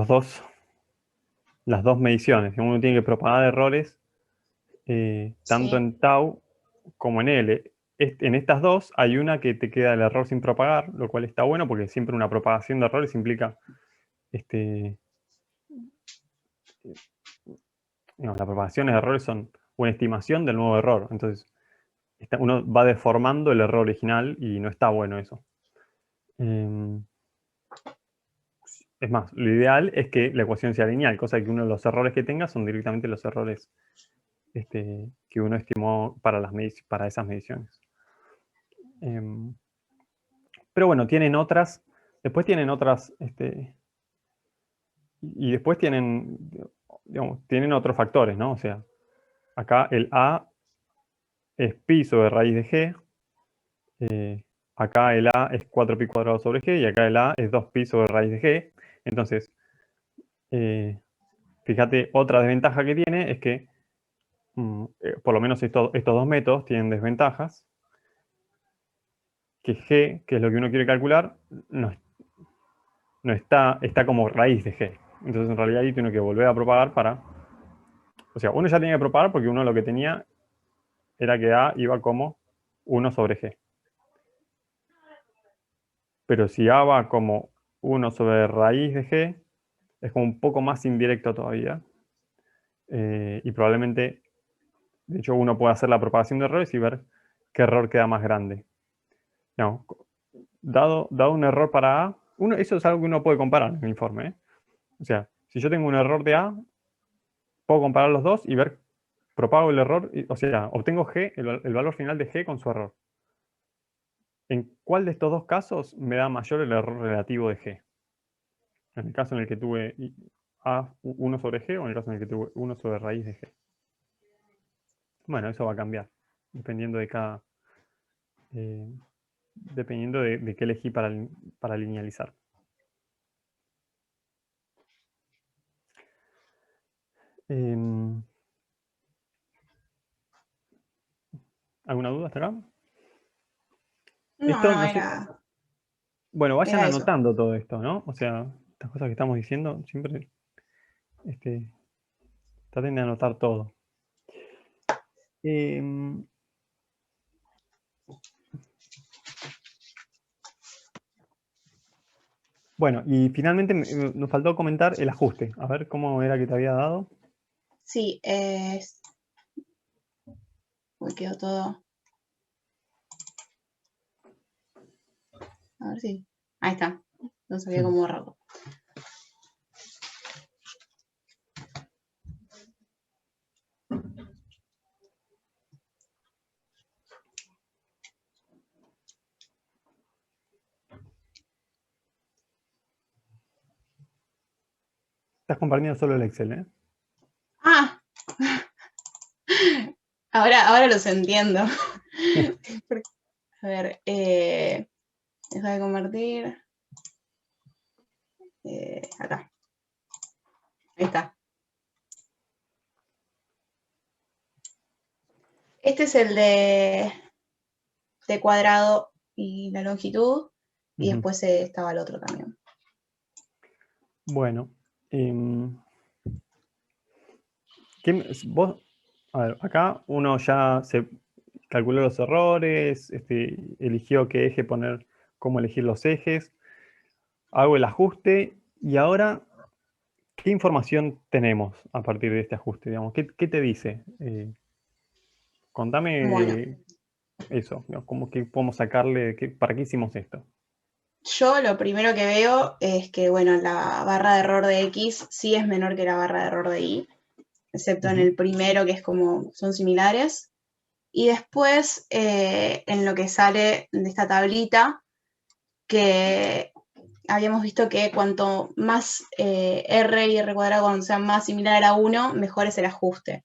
las dos mediciones. Uno tiene que propagar errores tanto Sí. en tau como en L. En estas dos hay una que te queda el error sin propagar, lo cual está bueno porque siempre una propagación de errores implica digamos, las propagaciones de errores son una estimación del nuevo error. Entonces, uno va deformando el error original y no está bueno eso. Es más, lo ideal es que la ecuación sea lineal, cosa que uno de los errores que tenga son directamente los errores que uno estimó para esas mediciones. Pero bueno, tienen otras, después tienen otras, y después tienen, digamos, tienen otros factores, ¿no? O sea, acá el A es pi sobre raíz de g, acá el A es 4pi cuadrado sobre g, y acá el A es 2pi sobre raíz de g. Entonces, fíjate, otra desventaja que tiene es que, por lo menos estos dos métodos tienen desventajas, que g, que es lo que uno quiere calcular, no está como raíz de g. Entonces, en realidad ahí tiene que volver a propagar para... O sea, uno ya tenía que propagar porque uno lo que tenía era que A iba como 1 sobre g. Pero si A va como 1 sobre raíz de g, es como un poco más indirecto todavía. Y probablemente, de hecho, uno puede hacer la propagación de errores y ver qué error queda más grande. No, dado un error para A, eso es algo que uno puede comparar en el informe. O sea, si yo tengo un error de A, puedo comparar los dos y ver, propago el error, o sea, obtengo G, el valor final de G con su error. ¿En cuál de estos dos casos me da mayor el error relativo de G? En el caso en el que tuve A 1 sobre G o en el caso en el que tuve 1 sobre raíz de G. Bueno, eso va a cambiar, dependiendo de cada... dependiendo de qué elegí para linealizar. ¿Alguna duda hasta acá? No, no, era Bueno, vayan eso. anotando todo esto, ¿no? O sea, estas cosas que estamos diciendo, siempre traten de anotar todo. Bueno, y finalmente nos faltó comentar el ajuste. A ver cómo era que te había dado. Sí, uy, quedó todo. A ver si. Ahí está. No sabía cómo borrarlo. Estás compartiendo solo el Excel, ¿eh? ¡Ah! Ahora los entiendo. A ver, deja de convertir. Acá. Ahí está. Este es el de cuadrado y la longitud. Y después estaba el otro también. Bueno. Vos, a ver, acá uno ya se calculó los errores, eligió qué eje poner, cómo elegir los ejes. Hago el ajuste y ahora, ¿qué información tenemos a partir de este ajuste? Digamos, ¿qué te dice? Bueno, Contame eso, ¿no? ¿Cómo que podemos sacarle? ¿Para qué hicimos esto? yo lo primero que veo es que, bueno, la barra de error de X sí es menor que la barra de error de Y, excepto en el primero, que es como son similares. Y después, en lo que sale de esta tablita, que habíamos visto que cuanto más R y R cuadrado cuando sean más similar a 1, mejor es el ajuste.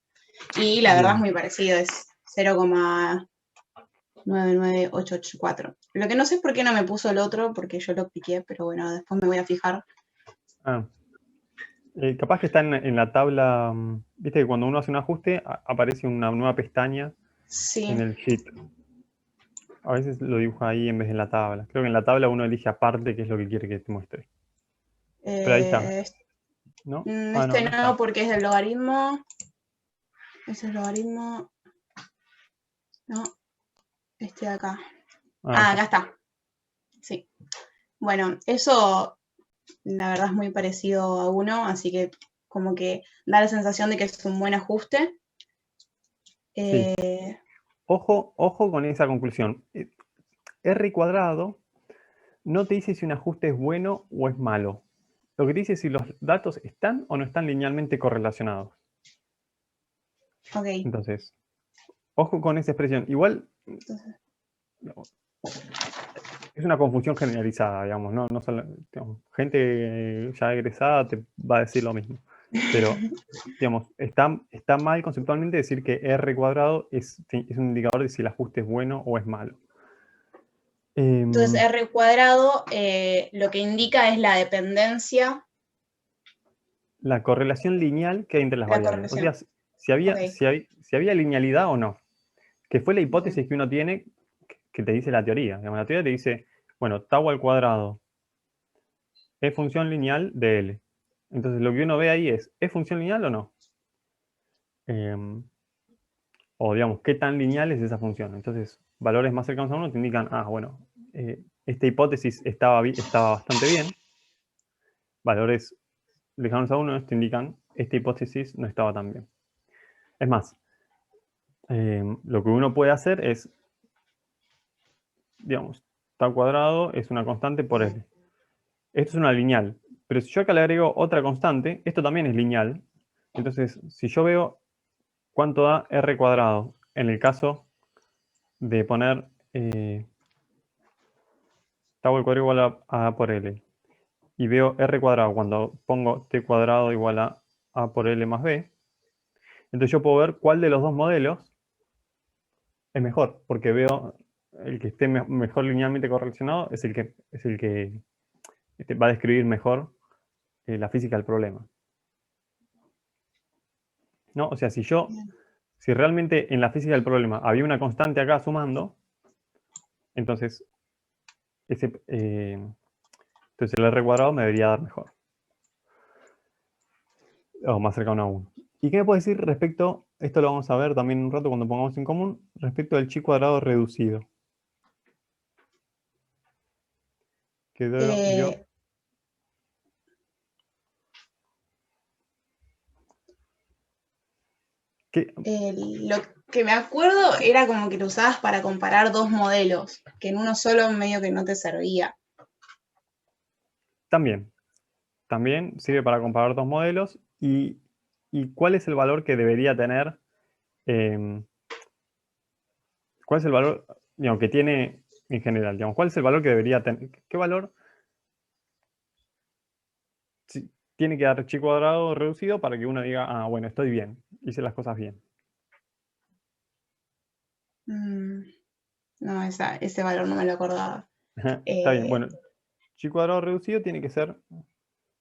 Y la verdad es muy parecido, es 0,99884. Lo que no sé es por qué no me puso el otro, porque yo lo cliqué, pero bueno, después me voy a fijar. Capaz que está en la tabla, viste que cuando uno hace un ajuste aparece una nueva pestaña Sí. en el sheet. A veces lo dibuja ahí en vez de en la tabla. Creo que en la tabla uno elige aparte qué es lo que quiere que te muestre. Pero ahí está. ¿No? No No, está. porque es del logaritmo. Ese es el logaritmo. No, este de acá. Acá está. Sí. Bueno, eso la verdad es muy parecido a 1, así que como que da la sensación de que es un buen ajuste. Sí. Ojo con esa conclusión. R cuadrado no te dice si un ajuste es bueno o es malo. Lo que te dice es si los datos están o no están linealmente correlacionados. Ok. Entonces, ojo con esa expresión. Igual, es una confusión generalizada, digamos, ¿no? No solo, digamos, gente ya egresada te va a decir lo mismo. Pero, digamos, está mal conceptualmente decir que R cuadrado es un indicador de si el ajuste es bueno o es malo. Entonces, R cuadrado lo que indica es la dependencia. La correlación lineal que hay entre las La variables. O sea, correlación. Ok. si había linealidad o no. Que fue la hipótesis Bien. que uno tiene que te dice la teoría. Digamos, la teoría te dice, bueno, tau al cuadrado es función lineal de L. Entonces lo que uno ve ahí ¿es función lineal o no? O digamos, ¿qué tan lineal es esa función? Entonces, valores más cercanos a 1 te indican, bueno, esta hipótesis estaba bastante bien. Valores lejanos a 1 te indican, esta hipótesis no estaba tan bien. Es más, lo que uno puede hacer es, digamos, tau cuadrado es una constante por L. Esto es una lineal. Pero si yo acá le agrego otra constante, esto también es lineal. Entonces, si yo veo cuánto da R cuadrado en el caso de poner tau al cuadrado igual a por L, y veo R cuadrado cuando pongo T cuadrado igual a por L más B, entonces yo puedo ver cuál de los dos modelos es mejor, porque veo el que esté mejor linealmente correlacionado es el que va a describir mejor la física del problema. ¿No? O sea, si realmente en la física del problema había una constante acá sumando, entonces, entonces el R cuadrado me debería dar mejor. O más cercano a 1. ¿Y qué me puedes decir respecto, esto lo vamos a ver también un rato cuando pongamos en común, respecto del chi cuadrado reducido? Que dio ¿qué? Lo que me acuerdo era como que lo usabas para comparar dos modelos, que en uno solo medio que no te servía. También sirve para comparar dos modelos y cuál es el valor que debería tener, cuál es el valor, digamos, que tiene en general, digamos, cuál es el valor que debería tener, qué valor tiene que dar chi cuadrado reducido para que uno diga, bueno, estoy bien, hice las cosas bien. No, ese valor no me lo acordaba. Está bien, bueno, chi cuadrado reducido tiene que ser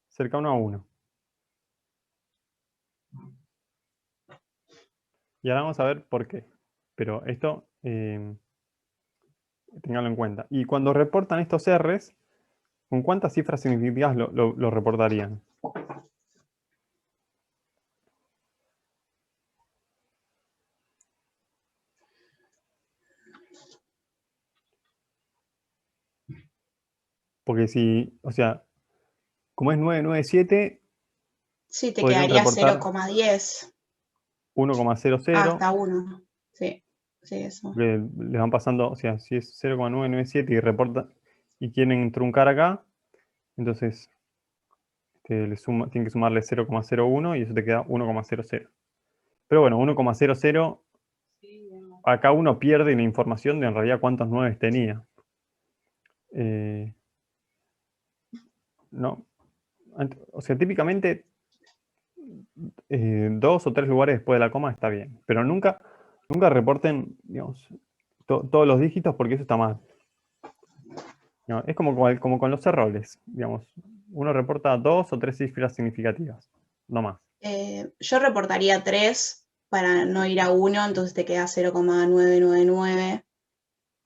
cercano a 1. Y ahora vamos a ver por qué. Pero esto, ténganlo en cuenta. Y cuando reportan estos R's, ¿con cuántas cifras significativas lo reportarían? Porque si, o sea, como es 997, Sí, te podrían quedaría reportar 0,10. 1,00, Hasta 1. Sí, sí, eso. porque les van pasando, o sea, si es 0,997 y reporta y quieren truncar acá, entonces tienen que sumarle 0,01 y eso te queda 1,00. Pero bueno, 1,00, acá uno pierde la información de en realidad cuántos 9 tenía. ¿No? O sea, típicamente 2 o 3 lugares después de la coma está bien, pero nunca reporten, digamos, todos los dígitos porque eso está mal. No, es como con los errores, digamos. Uno reporta 2 o 3 cifras significativas, no más. Yo reportaría 3 para no ir a 1, entonces te queda 0,999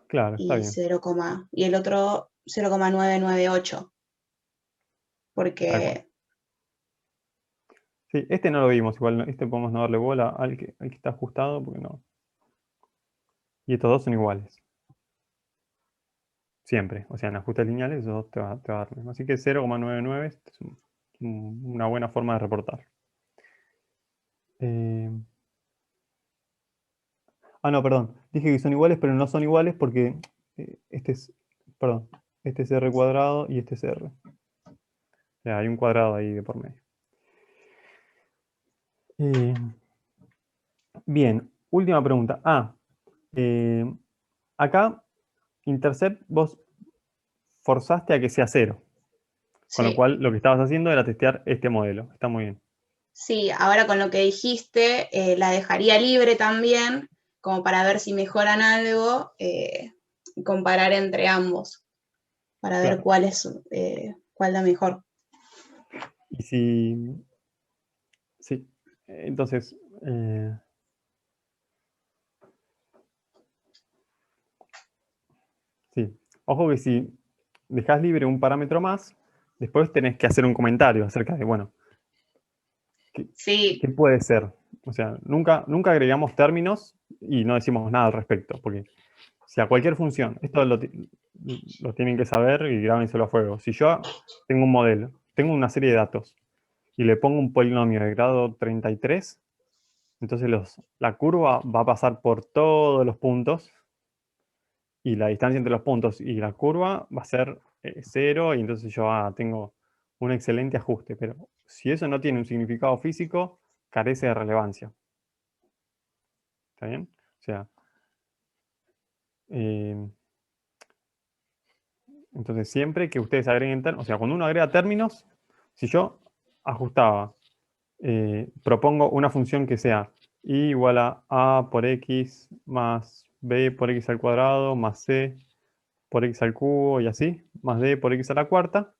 Claro, está y bien. y el otro 0,998. Tal cual. Porque Sí, este no lo vimos, igual este podemos no darle bola al que está ajustado, porque no. Y estos dos son iguales. Siempre. O sea, en ajustes lineales, esos dos te va a dar lo mismo. Así que 0,99 es una buena forma de reportar. Ah, no, perdón. Dije que son iguales, pero no son iguales porque este es, perdón, este es R cuadrado y este es R. O sea, hay un cuadrado ahí de por medio. Bien, última pregunta. Eh, acá, intercept, vos forzaste a que sea 0. Con lo Sí, cual, lo que estabas haciendo era testear este modelo. Está muy bien. sí, ahora con lo que dijiste, la dejaría libre también, como para ver si mejoran algo, y comparar entre ambos, para ver Claro. cuál da mejor. Y si... Sí. Entonces, sí. Ojo que si dejás libre un parámetro más, después tenés que hacer un comentario acerca de, bueno, ¿qué, Sí, qué puede ser? O sea, nunca agregamos términos y no decimos nada al respecto, porque si a cualquier función, esto lo tienen que saber y grábenselo a fuego. Si yo tengo un modelo, tengo una serie de datos y le pongo un polinomio de grado 33, entonces la curva va a pasar por todos los puntos y la distancia entre los puntos y la curva va a ser 0 y entonces yo tengo un excelente ajuste. Pero si eso no tiene un significado físico, carece de relevancia. ¿Está bien? O sea, eh, entonces siempre que ustedes agreguen términos, o sea, cuando uno agrega términos, si yo ajustaba, propongo una función que sea y igual a por x más b por x al cuadrado más c por x al cubo y así, más d por x a la cuarta.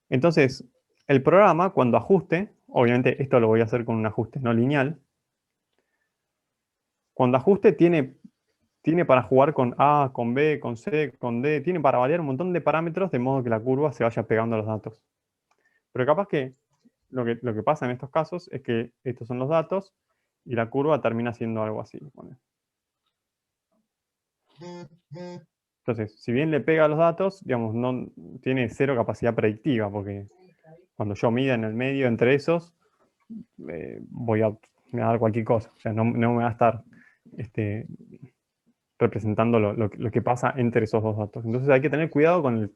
Entonces, el programa, cuando ajuste, obviamente esto lo voy a hacer con un ajuste no lineal, cuando ajuste tiene para jugar con A, con B, con C, con D, tiene para variar un montón de parámetros de modo que la curva se vaya pegando a los datos. Pero capaz que lo que pasa en estos casos es que estos son los datos y la curva termina siendo algo así. Bueno. Entonces, si bien le pega a los datos, digamos, no tiene cero capacidad predictiva, porque cuando yo mida en el medio entre esos, me va a dar cualquier cosa. O sea, no me va a estar representando lo que pasa entre esos dos datos. Entonces hay que tener cuidado con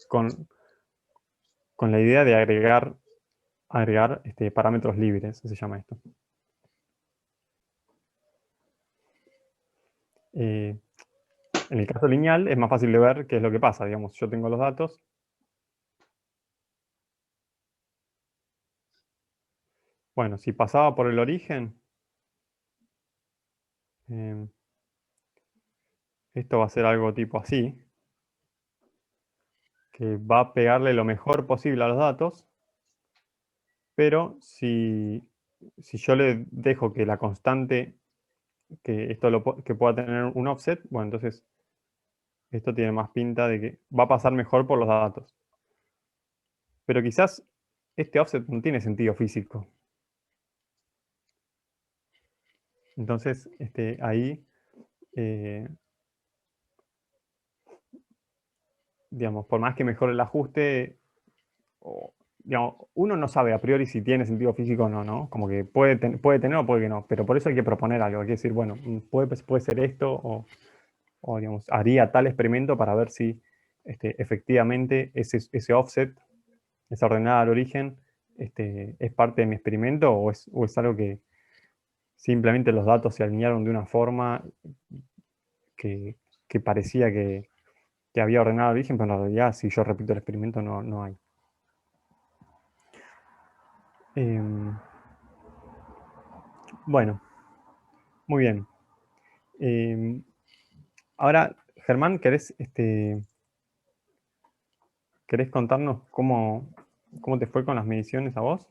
la idea de agregar parámetros libres, se llama esto. En el caso lineal es más fácil de ver qué es lo que pasa. Digamos, yo tengo los datos. Bueno, si pasaba por el origen, eh, esto va a ser algo tipo así, que va a pegarle lo mejor posible a los datos, pero si yo le dejo que la constante, que esto que pueda tener un offset, bueno, entonces esto tiene más pinta de que va a pasar mejor por los datos. Pero quizás este offset no tiene sentido físico. Entonces, ahí, digamos, por más que mejore el ajuste, digamos, uno no sabe a priori si tiene sentido físico o no, ¿no? Como que puede tener o puede que no, pero por eso hay que proponer algo, hay que decir, bueno, puede ser esto o, digamos, haría tal experimento para ver si efectivamente ese offset, esa ordenada al origen, es parte de mi experimento o es algo que simplemente los datos se alinearon de una forma que, que parecía que había ordenado al origen, pero en realidad si yo repito el experimento no hay. Bueno, muy bien. Ahora, Germán, ¿querés contarnos cómo te fue con las mediciones a vos?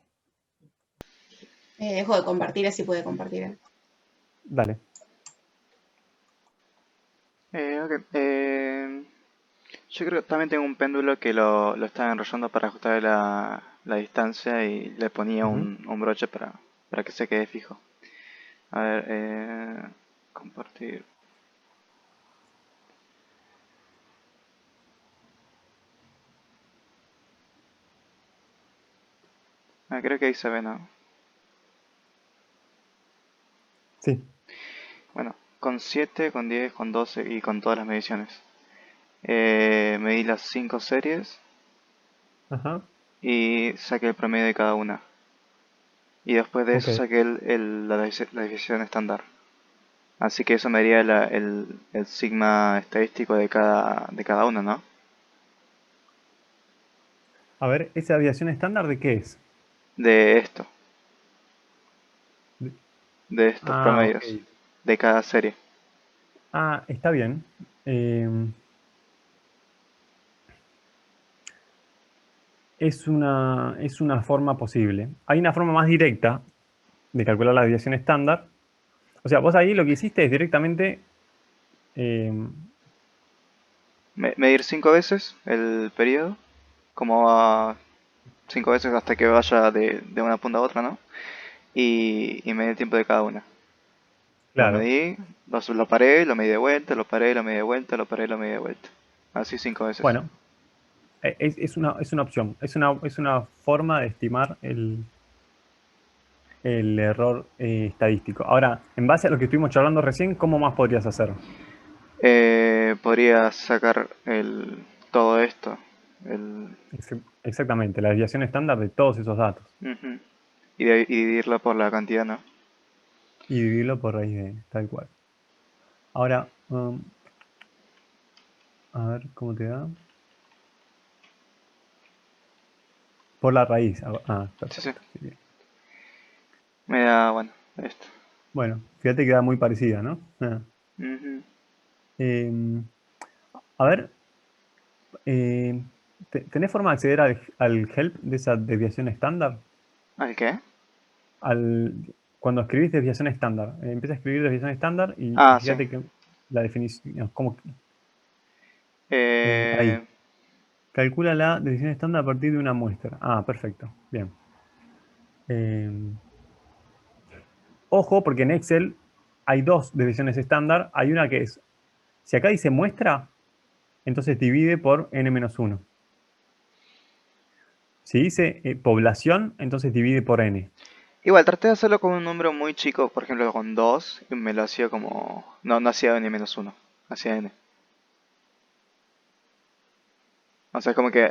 dejo de compartir, así puede compartir. Dale. Ok. Yo creo que también tengo un péndulo que lo estaba enrollando para ajustar la distancia y le ponía Ujú. un broche para que se quede fijo. A ver, compartir. Creo que ahí se ve, ¿no? Sí. Bueno, con 7, con 10, con 12 y con todas las mediciones. Medí las 5 series Ajá. y saqué el promedio de cada una. Y después de Ok. eso saqué la desviación estándar. Así que eso me daría el sigma estadístico de cada una, ¿no? A ver, ¿esa aviación estándar de qué es? De esto, De- de estos Ah, ok. promedios, de cada serie. Ah, está bien. Es una forma posible. Hay una forma más directa de calcular la desviación estándar. O sea, vos ahí lo que hiciste es directamente. eh, Medir 5 veces el periodo, como a 5 veces hasta que vaya de una punta a otra, ¿no? Y medir el tiempo de cada una. Lo claro. medí, lo paré, lo medí de vuelta, lo paré, lo medí de vuelta, lo paré, lo medí de vuelta. Así 5 veces. Bueno, es una opción. Es una forma de estimar el error estadístico. Ahora, en base a lo que estuvimos charlando recién, ¿cómo más podrías hacer? Podría sacar todo esto. El, Exactamente, la desviación estándar de todos esos datos. Ujú. Y dividirlo por la cantidad, ¿no? Y dividirlo por raíz de tal cual. Ahora, a ver cómo te da. Por la raíz. Sí, sí. Perfecto. Sí, bien. Me da, bueno, esto. Bueno, fíjate que da muy parecida, ¿no? Ujú. Em, a ver, ¿tenés forma de acceder al help de esa desviación estándar? ¿Al qué? Al, cuando escribís desviación estándar, empieza a escribir desviación estándar y Ah, sí. fíjate que la definición, como Eh, ahí, calcula la desviación estándar a partir de una muestra. Ah, perfecto, bien. Em, Ojo, porque en Excel hay dos desviaciones estándar. Hay una que es, si acá dice muestra, entonces divide por n-1. Si dice población, entonces divide por n. Igual, traté de hacerlo con un número muy chico, por ejemplo con 2 y me lo hacía como... No, no hacía n-1, hacía n. O sea, como que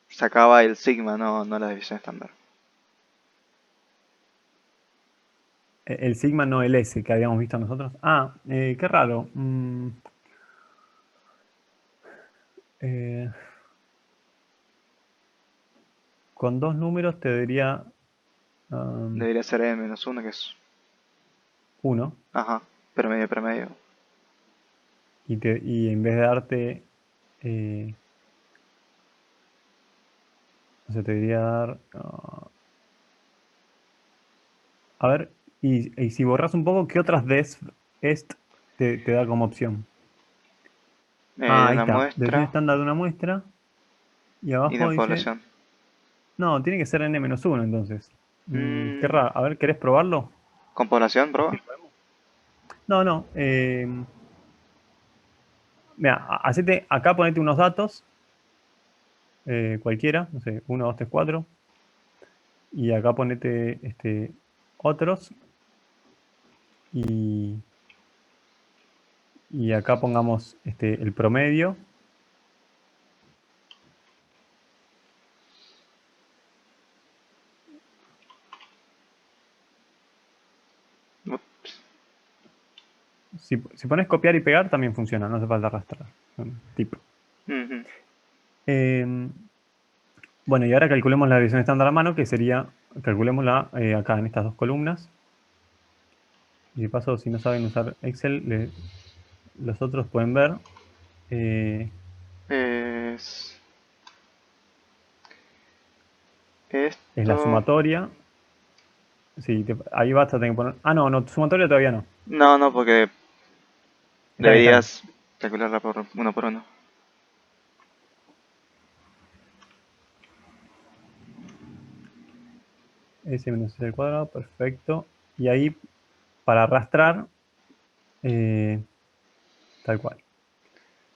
sacaba el sigma, no la división estándar. El sigma no el S que habíamos visto nosotros. Ah, qué raro. Eh, con dos números te daría Debería ser n-1, que es... 1. Ajá, promedio, promedio. Y en vez de darte, eh, no sé, te debería dar... a ver, y si borras un poco, ¿qué otras est te da como opción? Ah, De ahí una está. Definición muestra estándar de una muestra. Y y de abajo dice... población. No, tiene que ser n-1 entonces. Qué Mm, raro. A ver, ¿querés probarlo? ¿Con población, Así bro? podemos. No, no. Mira, acá ponete unos datos, cualquiera, no sé, uno 2 3 4 y acá ponete otros, y, y acá pongamos el promedio. Si pones copiar y pegar también funciona, no hace falta arrastrar. Tipo. Ujú. Eh, bueno, y ahora calculemos la división estándar a mano, que sería, calculémosla acá en estas dos columnas. Y de paso, si no saben usar Excel, los otros pueden ver. eh, Es es la esto. sumatoria. Sí, ahí vas a tener que poner. Ah, no, no, sumatoria todavía no. No, no, porque Está bien. deberías calcularla por uno por uno. S menos S al cuadrado, perfecto. Y ahí, para arrastrar, eh, tal cual.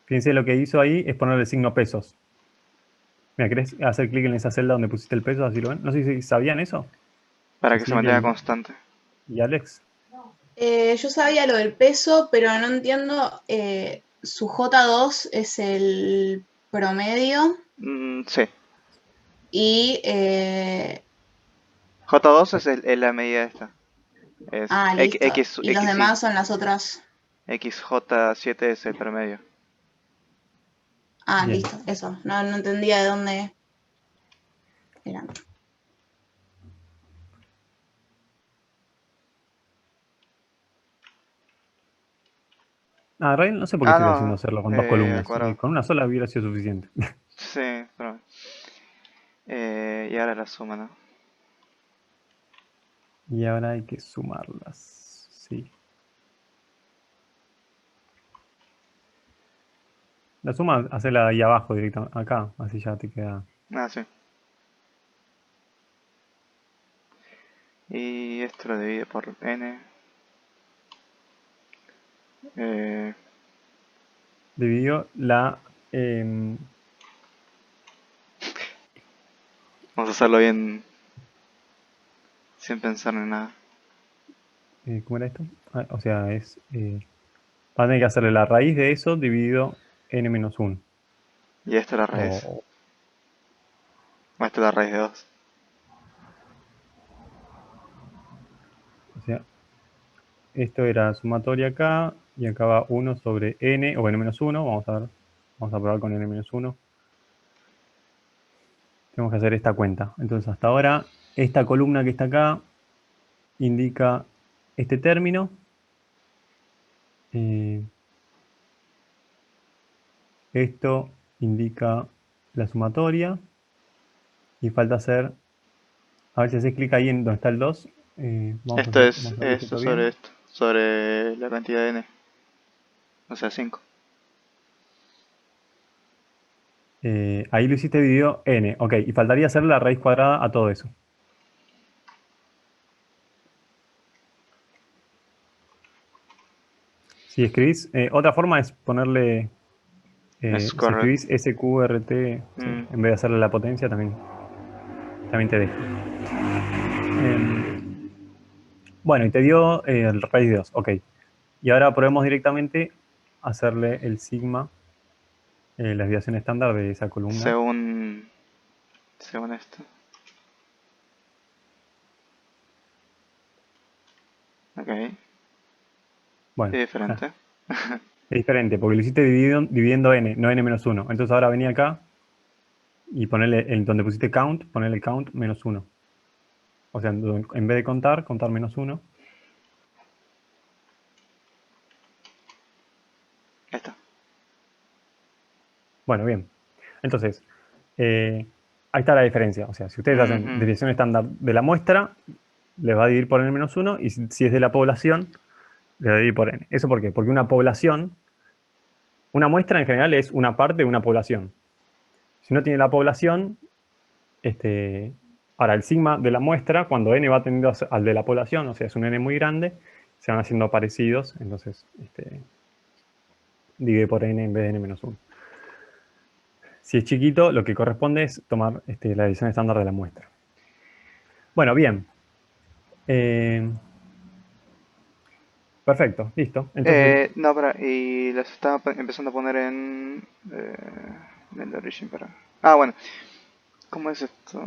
Fíjense, lo que hizo ahí es ponerle signo pesos. Mira, ¿querés hacer clic en esa celda donde pusiste el peso? Así lo ven. No sé si sabían eso. Para que se Cecilia mantenga constante. y Alex. Yo sabía lo del peso, pero no entiendo. Su J2 es el promedio Sí. y. J2 es la medida esta. Es Listo. Y los XY. demás son las otras. XJ7 es el promedio. Bien. Listo, eso. No, no entendía de dónde eran. Ah, Ryan, no sé por qué estoy haciendo No. hacerlo con dos columnas. Cuadrado. Con una sola hubiera sido suficiente. Sí, pero... y ahora la suma, ¿no? Y ahora hay que sumarlas. Sí. La suma, hacela ahí abajo directamente. Acá, así ya te queda. Ah, sí. Y esto lo divide por n. Dividió la. Vamos a hacerlo bien, sin pensar en nada. ¿Cómo era esto? O sea, es. Va a tener que hacerle la raíz de eso dividido n-1. Y esta es la raíz. O, Esta es la raíz de 2. o sea, esto era sumatoria acá. Y acá va 1 sobre n o n-1. Vamos a ver. Vamos a probar con n-1. Tenemos que hacer esta cuenta. Entonces, hasta ahora, esta columna que está acá indica este término. Esto indica la sumatoria. Y falta hacer. A ver si haces clic ahí en donde está el 2. Esto es Vamos a ver si esto está sobre bien. esto. Sobre la cantidad de n. O sea, 5. Ahí lo hiciste dividido n. Ok, y faltaría hacer la raíz cuadrada a todo eso. Si escribís, otra forma es ponerle, Es si correcto. escribís sqrt, sí, en vez de hacerle la potencia, también te deja. Bueno, y te dio el raíz de 2, ok. Y ahora probemos directamente hacerle el sigma, la desviación estándar de esa columna. Según esto. Ok. Es Bueno, diferente. es diferente, porque lo hiciste dividiendo n, no n-1. Entonces ahora vení acá y ponerle, donde pusiste count, ponerle count -1. O sea, en vez de contar -1. Ahí está. Bueno, bien. Entonces, ahí está la diferencia. O sea, si ustedes hacen Ujú. desviación estándar de la muestra, les va a dividir por n-1, y si es de la población, les va a dividir por n. ¿Eso por qué? Porque una muestra en general es una parte de una población. Si no tiene la población, ahora el sigma de la muestra, cuando n va tendiendo al de la población, o sea, es un n muy grande, se van haciendo parecidos, entonces divide por n en vez de n-1. Si es chiquito, lo que corresponde es tomar la división estándar de la muestra. Bueno, bien. Perfecto, listo. Entonces, No, para, y las estaba empezando a poner en el origin para. Ah, bueno. ¿Cómo es esto?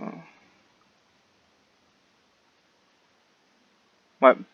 Bueno,